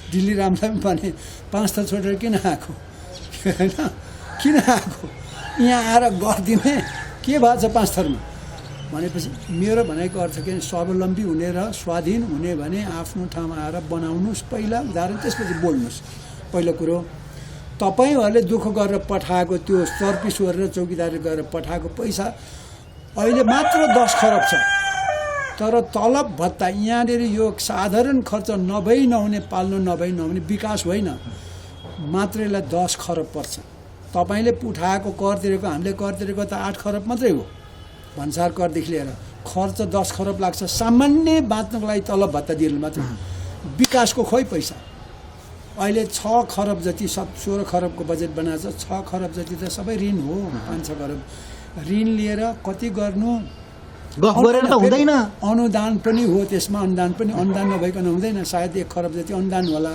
दिल्ली रामलाई पनि भने 5 थर छोडेर किन आएको होइन, किन आएको, यहाँ आएर गरिदिने के भएको छ 5 थरमा भनेपछि मेरो भनाइको अर्थ के स्वावलम्बी हुने र स्वाधीन हुने भने आफ्नो ठाउँमा आएर बनाउनुहोस् पहिला उदाहरण, त्यसपछि बोल्नुहोस्। पहिलो कुरो तपाईँहरूले दुःख गरेर पठाएको त्यो सर्भिसवर र चौकीदारी गरेर पठाएको पैसा अहिले मात्र 10 खरब छ, तर तलब भत्ता यहाँनिर यो साधारण खर्च नभई नहुने, पाल्नु नभई नहुने विकास होइन, मात्र यसलाई 10 खरब पर्छ। तपाईँले उठाएको कर तिरेको, हामीले कर तिरेको त 8 खरब मात्रै हो भन्सार करदेखि लिएर, खर्च 10 खरब लाग्छ सामान्य बाँच्नको लागि तलब भत्ता दिनु मात्र। विकासको खोइ पैसा अहिले 6 खरब जति 16 खरबको बजेट बनाएको छ, 6 खरब जति त सबै ऋण हो, 5-6 खरब ऋण लिएर कति गर्नु, गफ गरेर त हुँदैन। अनुदान पनि हो त्यसमा, अनुदान नभइकन हुँदैन, सायद 1 खरब जति अनुदान होला,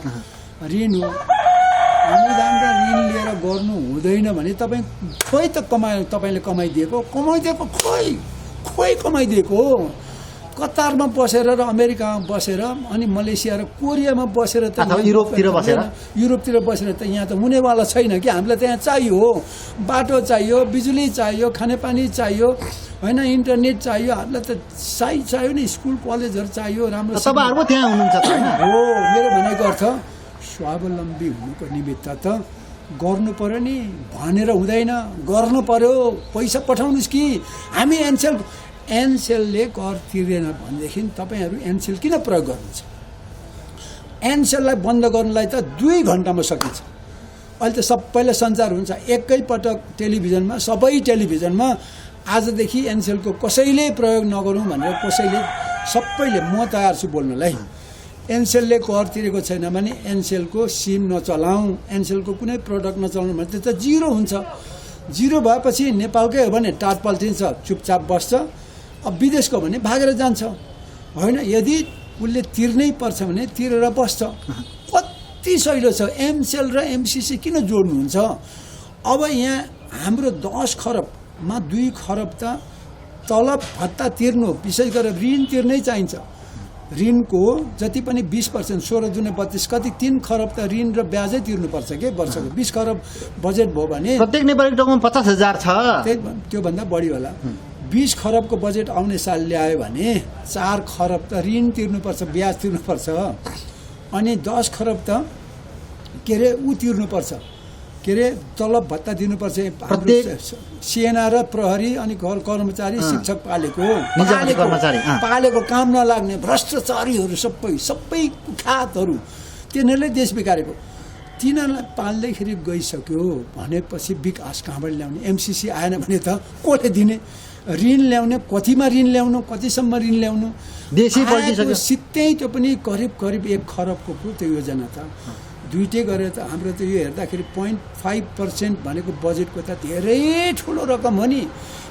ऋण हो। अनुदान र ऋण लिएर गर्नु हुँदैन भने तपाईँ खोइ त तपाईँले कमाइदिएको खोइ कमाइदिएको कतारमा बसेर र अमेरिकामा बसेर अनि मलेसिया र कोरियामा बसेर त युरोपतिर बसेर त यहाँ त हुनेवाला छैन कि। हामीलाई त्यहाँ चाहियो, बाटो चाहियो, बिजुली चाहियो, खानेपानी चाहियो होइन, इन्टरनेट चाहियो, हामीलाई त चाहियो नि, स्कुल कलेजहरू चाहियो, राम्रो तपाईँहरू त्यहाँ हुनुहुन्छ हो। मेरो भनेको अर्थ स्वावलम्बी हुनुको निमित्त त गर्नु पर्यो नि, भनेर हुँदैन, गर्नु पर्यो। पैसा पठाउनुहोस् कि हामी एनसेलले कर तिर्दैन भनेदेखि तपाईँहरू एनसेल किन प्रयोग गर्नुहुन्छ? एनसेललाई बन्द गर्नलाई त 2 घन्टामा सकिन्छ। अहिले त सबैलाई सञ्चार हुन्छ एकैपटक टेलिभिजनमा, सबै टेलिभिजनमा आजदेखि एनसेलको कसैले प्रयोग नगरौँ भनेर कसैले, सबैले म तयार छु बोल्नलाई। एनसेलले कर तिरेको छैन भने एनसेलको सिम नचलाउँ, एनसेलको कुनै प्रडक्ट नचलाउनु भने त्यो त 0 हुन्छ। 0 भएपछि नेपालकै हो भने टाट पल्टिन्छ, चुपचाप बस्छ। अब विदेशको भने भागेर जान्छ होइन। यदि उसले तिर्नै पर्छ भने तिरेर बस्छ। कति सहिलो छ। एमसेल र एमसिसी किन जोड्नुहुन्छ? अब यहाँ हाम्रो 10 खरबमा 2 खरब त तलब भत्ता तिर्नु, विशेष गरेर ऋण तिर्नै चाहिन्छ। ऋणको जति पनि 20%, 16 दुने 32, कति 3 खरब त ऋण र ब्याजै तिर्नुपर्छ के वर्षको। 20 खरब बजेट भयो भने प्रत्येक नेपाली टाउमा 50,000 छ, त्योभन्दा बढी होला। 20 खरबको बजेट आउने साल ल्यायो भने 4 खरब त ऋण तिर्नुपर्छ, ब्याज तिर्नुपर्छ, अनि 10 खरब त के अरे तिर्नुपर्छ, के अरे तलब भत्ता दिनुपर्छ। सेना र प्रहरी अनि कर्मचारी, शिक्षक पालेको काम नलाग्ने भ्रष्टाचारीहरू, सबै कुख्यातहरू, तिनीहरूले देश बिगारेको। तिनीहरूलाई पाल्दैखेरि गइसक्यो भनेपछि विकास कहाँबाट ल्याउने? एमसिसी आएन भने त कसले दिने? ऋण ल्याउने, कतिमा ऋण ल्याउनु, कतिसम्म ऋण ल्याउनु? देशै पल्टिसक्यो। सित्तै त्यो पनि करिब 1 खरबको पो त्यो योजना त। दुइटै गरेर त हाम्रो त यो हेर्दाखेरि 0.5% भनेको बजेटको त धेरै ठुलो रकम हो नि।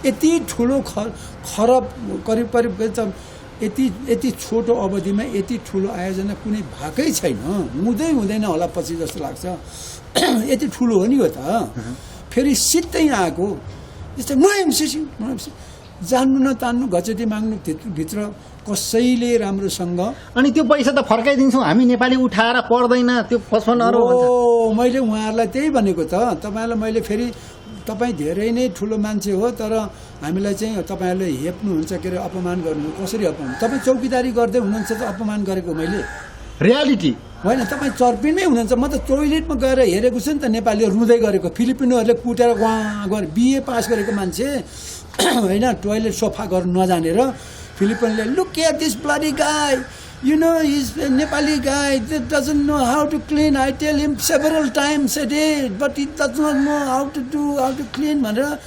यति ठुलो खरब करिब त यति छोटो अवधिमा यति ठुलो आयोजना कुनै भएकै छैन, हुँदैन होला पछि जस्तो लाग्छ। यति ठुलो हो नि हो त। फेरि सित्तै आएको जस्तै एमसिसी जान्नु नतान्नु, घचेटी माग्नु, भित्र कसैले राम्रोसँग। अनि त्यो पैसा त फर्काइदिन्छौँ हामी, नेपाली उठाएर पर्दैन त्यो फसफनहरू। मैले उहाँहरूलाई त्यही भनेको त। तपाईँलाई मैले फेरि, तपाईँ धेरै नै ठुलो मान्छे हो, तर हामीलाई चाहिँ तपाईँहरूले हेप्नुहुन्छ, के अरे अपमान गर्नु। कसरी अपमान? तपाईँ चौकीदारी गर्दै हुनुहुन्छ त अपमान गरेको मैले? रियालिटी होइन, तपाईँ चर्पिनमै हुनुहुन्छ। म त टोइलेटमा गएर हेरेको छु नि त, नेपालीहरू रुँदै गरेको, फिलिपिनोहरूले कुटेर वहाँ गएर BA पास गरेको मान्छे होइन, टोइलेट सफा गर्नु नजानेर फिलिपिनले look at this bloody guy, you know, he's a Nepali guy that doesn't know how to clean. I tell him several times a day, but he does not know how to clean भनेर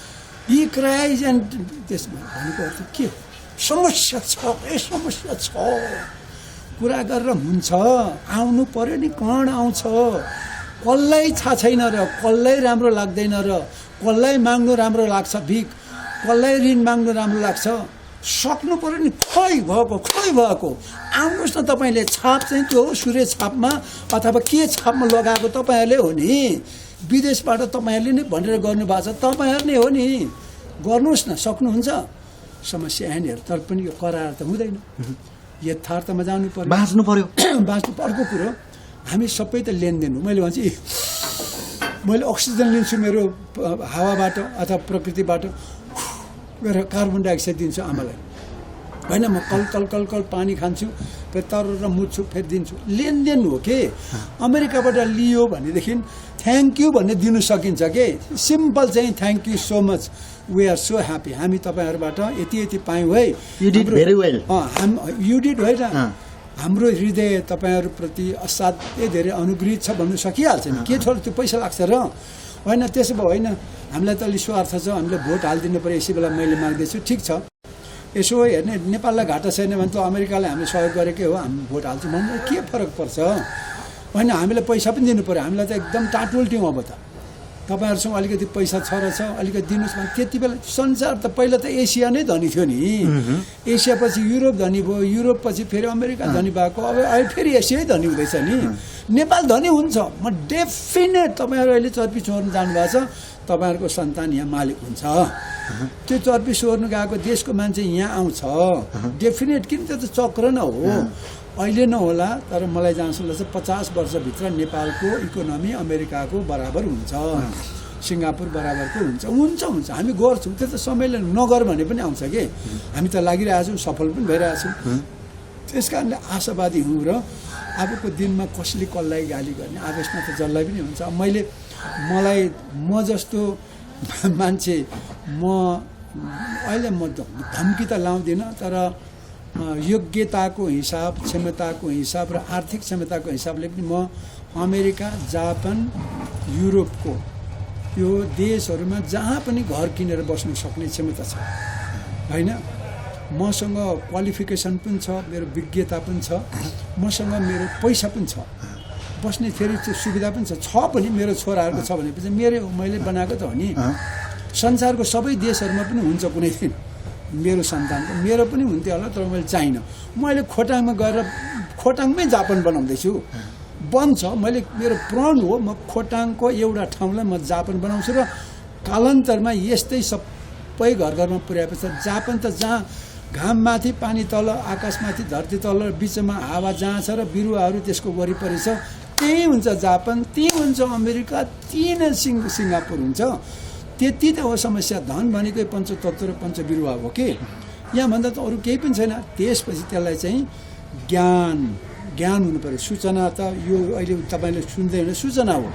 he cries. And त्यसमा भनेको अर्थ के? समस्या छ, कुरा गरेर हुन्छ, आउनु पर्यो नि। कण आउँछ, कसलाई थाहा छैन र, कसलाई राम्रो लाग्दैन र, कसलाई माग्नु राम्रो लाग्छ भिख, कसलाई ऋण माग्नु राम्रो लाग्छ, सक्नु पर्यो नि। खोइ भएको आउनुहोस् न। तपाईँले छाप चाहिँ त्यो सूर्य छापमा अथवा के छापमा लगाएको तपाईँहरूले हो नि। विदेशबाट तपाईँहरूले नै भनेर गर्नुभएको छ, तपाईँहरू नै हो नि। गर्नुहोस् न, सक्नुहुन्छ। समस्या यहाँनिर, तर पनि यो करार त हुँदैन, यथार्थमा जानु पर्यो, बाँच्नु पर्यो। बाँच्नु। अर्को कुरो, हामी सबै त लेनदेन हो। मैले भन्छु मैले अक्सिजन लिन्छु मेरो हावाबाट अथवा प्रकृतिबाट, मेरो कार्बन डाइअक्साइड दिन्छु आमालाई, होइन म कल पानी खान्छु, फेरि तर मुत्छु, फेरि दिन्छु। लेनदेन हो के। अमेरिकाबाट लियो भनेदेखि थ्याङ्क यू भन्ने दिनु सकिन्छ के। सिम्पल चाहिँ thank you so much, we are so happy, हामी तपाईँहरूबाट यति पायौँ है, you did very well. You did होइन, हाम्रो हृदय तपाईँहरूप्रति असाध्यै धेरै अनुग्रहित छ भन्नु सकिहाल्छ नि। के थोरै त्यो पैसा लाग्छ र होइन? त्यसो भए होइन, हामीलाई त अलि स्वार्थ छ, हामीले भोट हालिदिनु पऱ्यो, यसै बेला मैले माग्दैछु, ठिक छ। यसो हेर्ने नेपाललाई घाटा छैन भने त अमेरिकाले हामीले सहयोग गरेकै हो, हामी भोट हाल्छौँ भने के फरक पर्छ? होइन, हामीलाई पैसा पनि दिनु पऱ्यो, हामीलाई त एकदम टाटुल्ट्यौँ। अब त तपाईँहरूसँग अलिकति पैसा छ र छ, अलिकति दिनुहोस् भने त्यति बेला संसार त पहिला त एसिया नै धनी थियो नि, एसिया पछि युरोप धनी भयो, युरोप पछि फेरि अमेरिका धनी भएको, अब अहिले फेरि एसियै धनी हुँदैछ नि। नेपाल धनी हुन्छ, म डेफिनेट। तपाईँहरू अहिले चर्पी छोड्नु जानुभएको छ, तपाईँहरूको सन्तान यहाँ मालिक हुन्छ। त्यो चर्पी सोर्नु गएको देशको मान्छे यहाँ आउँछ डेफिनेट, किन त्यो त चक्र न हो। अहिले नहोला, तर मलाई जहाँसम्म लाग्छ 50 वर्षभित्र नेपालको इकोनोमी अमेरिकाको बराबर हुन्छ, सिङ्गापुर बराबरको हुन्छ। हामी गर्छौँ, त्यो त समयले नगर भने पनि आउँछ कि। हामी त लागिरहेछौँ, सफल पनि भइरहेछौँ। त्यस कारणले आशावादी हुँ र अबको दिनमा कसले कसलाई गाली गर्ने आवेशमा त जसलाई पनि हुन्छ। म जस्तो मान्छे, अहिले म धम्की त लाउँदिनँ, तर योग्यताको हिसाब, क्षमताको हिसाब र आर्थिक क्षमताको हिसाबले पनि म अमेरिका, जापान, युरोपको यो देशहरूमा जहाँ पनि घर किनेर बस्नु सक्ने क्षमता छ, होइन? मसँग क्वालिफिकेसन पनि छ, मेरो विज्ञता पनि छ, मसँग मेरो पैसा पनि छ, बस्ने फेरि त्यो सुविधा पनि छ पनि। मेरो छोराहरूको छ भनेपछि मैले बनाएको त हो नि। संसारको सबै देशहरूमा पनि हुन्छ कुनै दिन मेरो सन्तानको, मेरो पनि हुन्थ्यो होला, तर मैले चाहिनँ। मैले खोटाङमा गएर खोटाङमै जापान बनाउँदैछु, बन्छ। मेरो प्रण हो, म खोटाङको एउटा ठाउँलाई म जापान बनाउँछु र कालान्तरमा यस्तै सबै घरमा पुर्याएपछि जापान त जहाँ घाम माथि, पानी तल, आकाशमाथि, धरती तल, बिचमा हावा जहाँ छ र बिरुवाहरू त्यसको वरिपरि छ, त्यही हुन्छ जापान, त्यही हुन्छ अमेरिका, त्यही नै सिङ्गापुर हुन्छ। त्यति त हो समस्या। धन भनेकै पञ्चतत्त्व र पञ्चबिरुवा हो कि, यहाँभन्दा त अरू केही पनि छैन। त्यसपछि त्यसलाई चाहिँ ज्ञान हुनु पऱ्यो। सूचना त यो अहिले तपाईँले सुन्दै हुनु सूचना हो,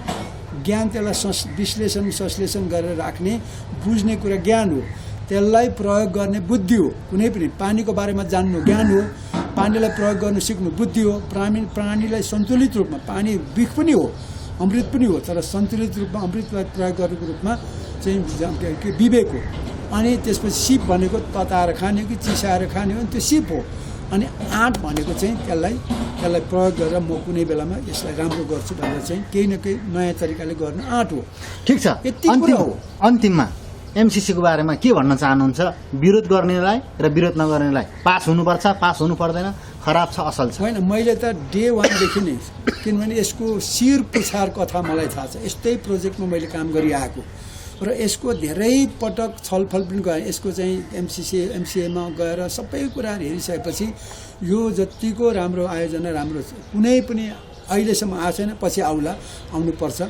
ज्ञान त्यसलाई विश्लेषण गरेर राख्ने, बुझ्ने कुरा ज्ञान हो। त्यसलाई प्रयोग गर्ने बुद्धि हो। कुनै पनि पानीको बारेमा जान्नु ज्ञान हो, पानीलाई प्रयोग गर्नु सिक्नु बुद्धि हो। प्राणीलाई सन्तुलित रूपमा, पानी विष पनि हो, अमृत पनि हो, तर सन्तुलित रूपमा अमृतलाई प्रयोग गर्नुको रूपमा चाहिँ विवेक हो। अनि त्यसपछि सिप भनेको तताएर खाने कि चिसाएर खाने हो, त्यो सिप हो। अनि आँट भनेको चाहिँ त्यसलाई प्रयोग गरेर म कुनै बेलामा यसलाई राम्रो गर्छु भनेर चाहिँ केही न केही नयाँ तरिकाले गर्ने आँट हो। ठिक छ, यति कुरा हो। अन्तिममा एमसिसीको बारेमा के भन्न चाहनुहुन्छ? विरोध गर्नेलाई र विरोध नगर्नेलाई पास हुनुपर्छ, पास हुनु पर्दैन, खराब छ, असल छ? होइन, मैले त डे 1देखि नै, किनभने यसको शिर पुछार कथा मलाई थाहा छ। यस्तै प्रोजेक्टमा मैले काम गरिआएको र यसको धेरै पटक छलफल पनि गएँ। यसको चाहिँ एमसिएमा गएर सबै कुराहरू हेरिसकेपछि यो जतिको राम्रो आयोजना, राम्रो कुनै पनि अहिलेसम्म आएको छैन, पछि आउनुपर्छ।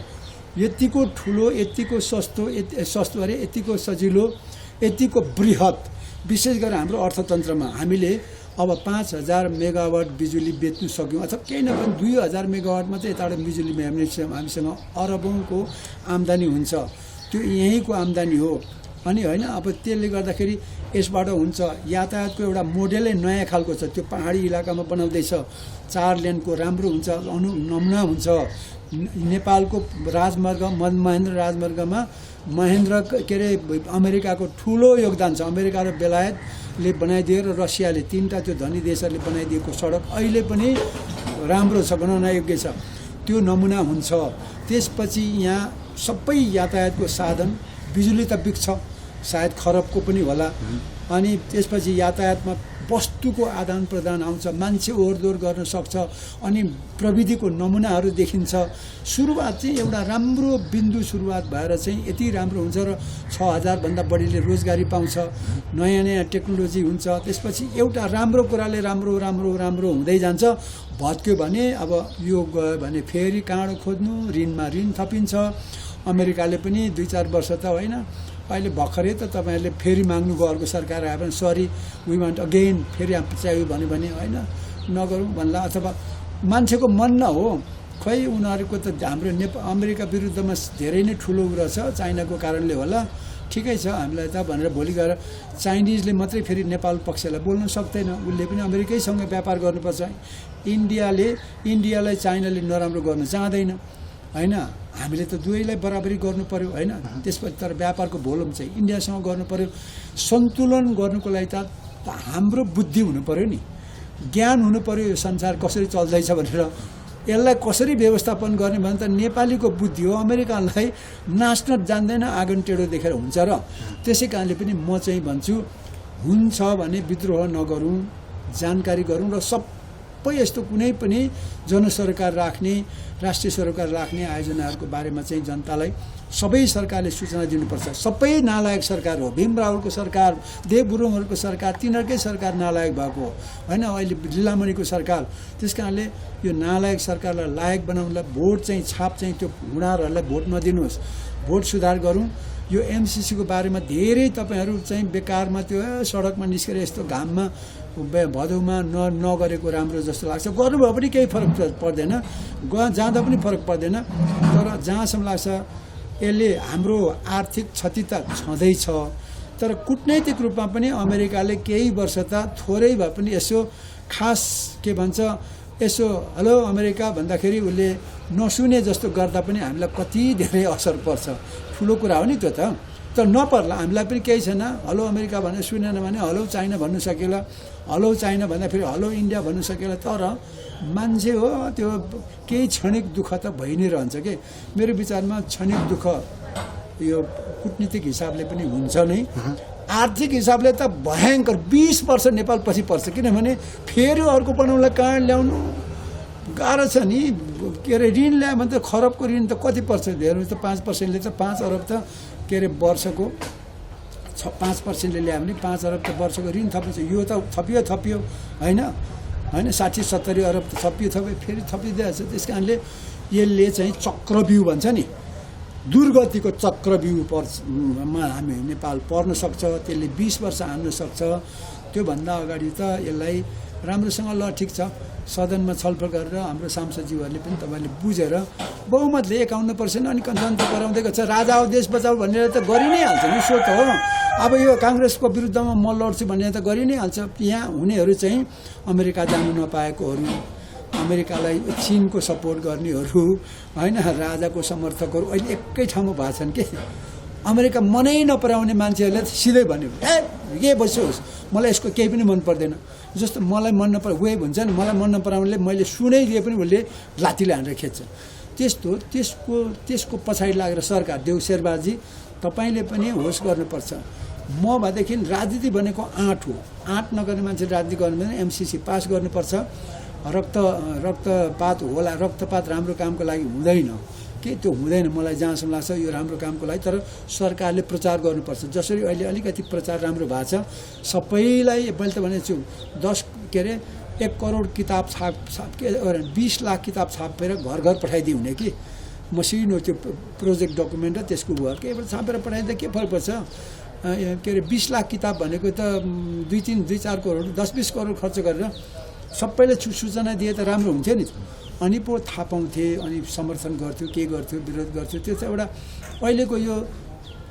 यतिको ठुलो, यतिको सस्तो अरे यतिको सजिलो, यतिको बृहत, विशेष गरेर हाम्रो अर्थतन्त्रमा हामीले अब 5000 मेगावाट बिजुली बेच्नु सक्यौँ, अथवा केही नभए 2000 मेगावाटमा चाहिँ यताबाट बिजुली हामीसँग अरबौँको आम्दानी हुन्छ। त्यो यहीँको आम्दानी हो। अनि होइन, अब त्यसले गर्दाखेरि यसबाट हुन्छ। यातायातको एउटा मोडेलै नयाँ खालको छ, त्यो पहाडी इलाकामा बनाउँदैछ, 4 लेनको राम्रो हुन्छ, नमुना हुन्छ। नेपालको राजमार्ग, महेन्द्र राजमार्गमा अमेरिकाको ठुलो योगदान छ। अमेरिका र बेलायतले बनाइदियो र रसियाले, 3टा त्यो धनी देशहरूले बनाइदिएको सडक अहिले पनि राम्रो छ, गणना योग्य छ। त्यो नमुना हुन्छ। त्यसपछि यहाँ सबै यातायातको साधन, बिजुली त बिग्छ, सायद खरबको पनि होला। अनि त्यसपछि यातायातमा वस्तुको आदान प्रदान आउँछ, मान्छे ओहोरदोहोर गर्न सक्छ, अनि प्रविधिको नमुनाहरू देखिन्छ। सुरुवात चाहिँ एउटा राम्रो बिन्दु सुरुवात भएर चाहिँ यति राम्रो हुन्छ र 6000 भन्दा बढीले रोजगारी पाउँछ, नयाँ नयाँ टेक्नोलोजी हुन्छ। त्यसपछि एउटा राम्रो कुराले राम्रो राम्रो राम्रो हुँदै जान्छ। भत्क्यो भने अब यो गयो भने फेरि काँडो खोज्नु, ऋणमा ऋण थपिन्छ। अमेरिकाले पनि 2-4 वर्ष त होइन, अहिले भर्खरै त तपाईँहरूले फेरि माग्नुभयो अर्को सरकार आयो भने सरी वी वान्ट अगेन, फेरि चाहियो भने होइन नगरौँ भन्ला। अथवा मान्छेको मन न हो, खै उनीहरूको त हाम्रो अमेरिका विरुद्धमा धेरै नै ठुलो रहेछ, चाइनाको कारणले होला, ठिकै छ हामीलाई त भनेर भोलि गएर चाइनिजले मात्रै फेरि नेपाल पक्षलाई बोल्न सक्दैन, उसले पनि अमेरिकैसँग व्यापार गर्नुपर्छ। इन्डियालाई चाइनाले नराम्रो गर्न चाहँदैन होइन, हामीले त दुवैलाई बराबरी गर्नु पर्यो होइन। त्यसपछि तर व्यापारको भोलुम चाहिँ इन्डियासँग गर्नु पर्यो। सन्तुलन गर्नुको लागि त हाम्रो बुद्धि हुनु पर्यो नि, ज्ञान हुनु पर्यो, यो संसार कसरी चल्दैछ भनेर यसलाई कसरी व्यवस्थापन गर्ने भने त नेपालीको बुद्धि हो। अमेरिकालाई नाच्न जान्दैन, आँगन टेढो देखेर हुन्छ। र त्यसै कारणले पनि म चाहिँ भन्छु हुन्छ भने विद्रोह नगरौँ, जानकारी गरौँ र सबै यस्तो कुनै पनि जनसरकार राख्ने, राष्ट्रिय सरकार राख्ने आयोजनाहरूको बारेमा चाहिँ जनतालाई सबै सरकारले सूचना दिनुपर्छ। सबै नालायक सरकार हो, भीम रावलको सरकार, देव गुरुङहरूको सरकार, तिनीहरूकै सरकार नालायक भएको हो होइन, अहिले लीलामणिको सरकार। त्यस कारणले यो नालायक सरकारलाई लायक बनाउनलाई भोट चाहिँ छाप चाहिँ त्यो हुँडाहरूलाई भोट नदिनुहोस्, भोट सुधार गरौँ। यो एमसिसीको बारेमा धेरै तपाईँहरू चाहिँ बेकारमा त्यो सडकमा निस्केर यस्तो घाममा भदौमा नगरेको राम्रो जस्तो लाग्छ। गर्नुभयो पनि केही फरक पर्दैन, जाँदा पनि फरक पर्दैन। तर जहाँसम्म लाग्छ यसले हाम्रो आर्थिक क्षति त छँदैछ, तर कुटनैतिक रूपमा पनि अमेरिकाले केही वर्ष त थोरै भए पनि यसो खास के भन्छ यसो हेलो अमेरिका भन्दाखेरि उसले नसुने जस्तो गर्दा पनि हामीलाई कति धेरै असर पर्छ। ठुलो कुरा हो नि त्यो त। तर नपर्ला, हामीलाई पनि केही छैन, हेलो अमेरिका भनेर सुनेन भने हेलो चाइना भन्नु सकेला, हेलो चाइना भन्दा फेरि हेलो इन्डिया भन्नु सकेला। तर मान्छे हो त्यो केही क्षणिक दुःख त भइ नै रहन्छ कि। मेरो विचारमा क्षणिक दुःख यो कुटनीतिक हिसाबले पनि हुन्छ नै, आर्थिक हिसाबले त भयङ्कर 20 वर्ष नेपाल पछि पर्छ। किनभने फेरि अर्को बनाउनलाई कहाँ ल्याउनु गाह्रो छ नि। के अरे ऋण ल्यायो भने त खरबको ऋण त कति पर्छ, धेरै त 5%ले त 5 अरब त के अरे वर्षको 5%ले ल्यायो भने 5 अरब त वर्षको ऋण थपिन्छ। यो त थपियो होइन 60-70 अरब त थपियो फेरि थपिदिएछ। त्यस कारणले यसले चाहिँ चक्रव्यूह भन्छ नि, दुर्गतिको चक्रव्यूहमा हामी नेपाल पर्न सक्छ। त्यसले 20 वर्ष हान्न सक्छ। त्योभन्दा अगाडि त यसलाई राम्रोसँग ल ठिक छ सदनमा छलफल गरेर हाम्रो सांसदज्यूहरूले पनि तपाईँले बुझेर बहुमतले 51% अनि जनता गराउँदै गर्छ। राजा हो देश बचाऊ भनेर त गरि नै हाल्छ नि, सो त हो। अब यो काङ्ग्रेसको विरुद्धमा म लड्छु भनेर त गरि नै हाल्छ। यहाँ हुनेहरू चाहिँ अमेरिका जानु नपाएकोहरू, अमेरिकालाई चिनको सपोर्ट गर्नेहरू होइन, राजाको समर्थकहरू अहिले एकै ठाउँमा भएको छन् कि। अमेरिका मनै नपराउने मान्छेहरूले सिधै भन्यो के बस्योस्, मलाई यसको केही पनि मन पर्दैन। जस्तो मलाई मन नपर वेभ हुन्छ नि, मलाई मन नपराउनेले मैले सुनाइदिए पनि उसले लाठीले हानेर खेद्छ। त्यसको पछाडि लागेर सरकार देउ शेरबाजी तपाईँले पनि होस गर्नुपर्छ। म भएदेखि राजनीति भनेको आँट हो, आँट नगर्ने मान्छे राजनीति गर्नु भने एमसिसी पास गर्नुपर्छ। रक्तपात होला, रक्तपात राम्रो कामको लागि हुँदैन के, त्यो हुँदैन मलाई जहाँसम्म लाग्छ यो राम्रो कामको लागि। तर सरकारले प्रचार गर्नुपर्छ। जसरी अहिले अलिकति प्रचार राम्रो भएको छ, सबैलाई मैले त भनेको छु 1 करोड किताब 20 लाख किताब छापेर घर घर पठाइदिए हुने कि। मसिनो त्यो प्रोजेक्ट डकुमेन्ट र त्यसको घर के छापेर पठाइदिँदा के फरक पर्छ। के अरे 20 लाख किताब भनेको त 2-4 करोड 10-20 करोड खर्च गरेर सबैले सूचना दिए त राम्रो हुन्थ्यो नि। अनि पो थाहा पाउँथे, अनि समर्थन गर्थ्यो, के गर्थ्यो, विरोध गर्थ्यो। त्यो चाहिँ एउटा अहिलेको यो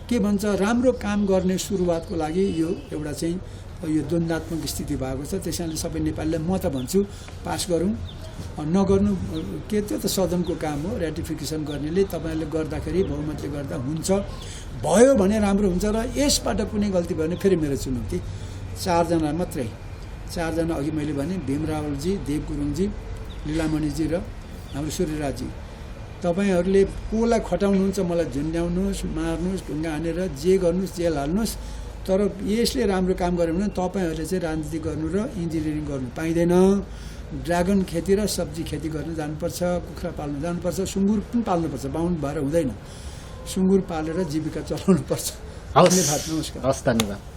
के भन्छ राम्रो काम गर्ने सुरुवातको लागि यो एउटा चाहिँ यो द्वन्द्वात्मक स्थिति भएको छ। त्यस कारणले सबै नेपालीलाई म त भन्छु पास गरौँ, नगर्नु के त्यो त सदनको काम हो। ऱ्याटिफिकेसन गर्नेले तपाईँहरूले गर्दाखेरि बहुमतले गर्दा हुन्छ, भयो भने राम्रो हुन्छ। र यसबाट कुनै गल्ती भयो भने फेरि मेरो चुनौती 4 जना मात्रै, 4 जना अघि मैले भने भीम रावलजी, देव गुरुङजी, लीलामणिजी र हाम्रो सूर्यराजजी। तपाईँहरूले कसलाई खटाउनुहुन्छ मलाई झुन्ड्याउनुहोस्, मार्नुहोस्, ढुङ्गा हानेर जे गर्नुहोस्, जेल हाल्नुहोस्, तर यसले राम्रो काम गर्यो भने तपाईँहरूले चाहिँ राजनीति गर्नु र इन्जिनियरिङ गर्नु पाइँदैन। ड्रागन खेती र सब्जी खेती गर्नु जानुपर्छ, कुखुरा पाल्नु जानुपर्छ, सुँगुर पनि पाल्नुपर्छ, बाहुन भएर हुँदैन। सुँगुर पालेर जीविका चलाउनुपर्छ। हवस्, धन्यवाद, नमस्कार। हवस्, धन्यवाद।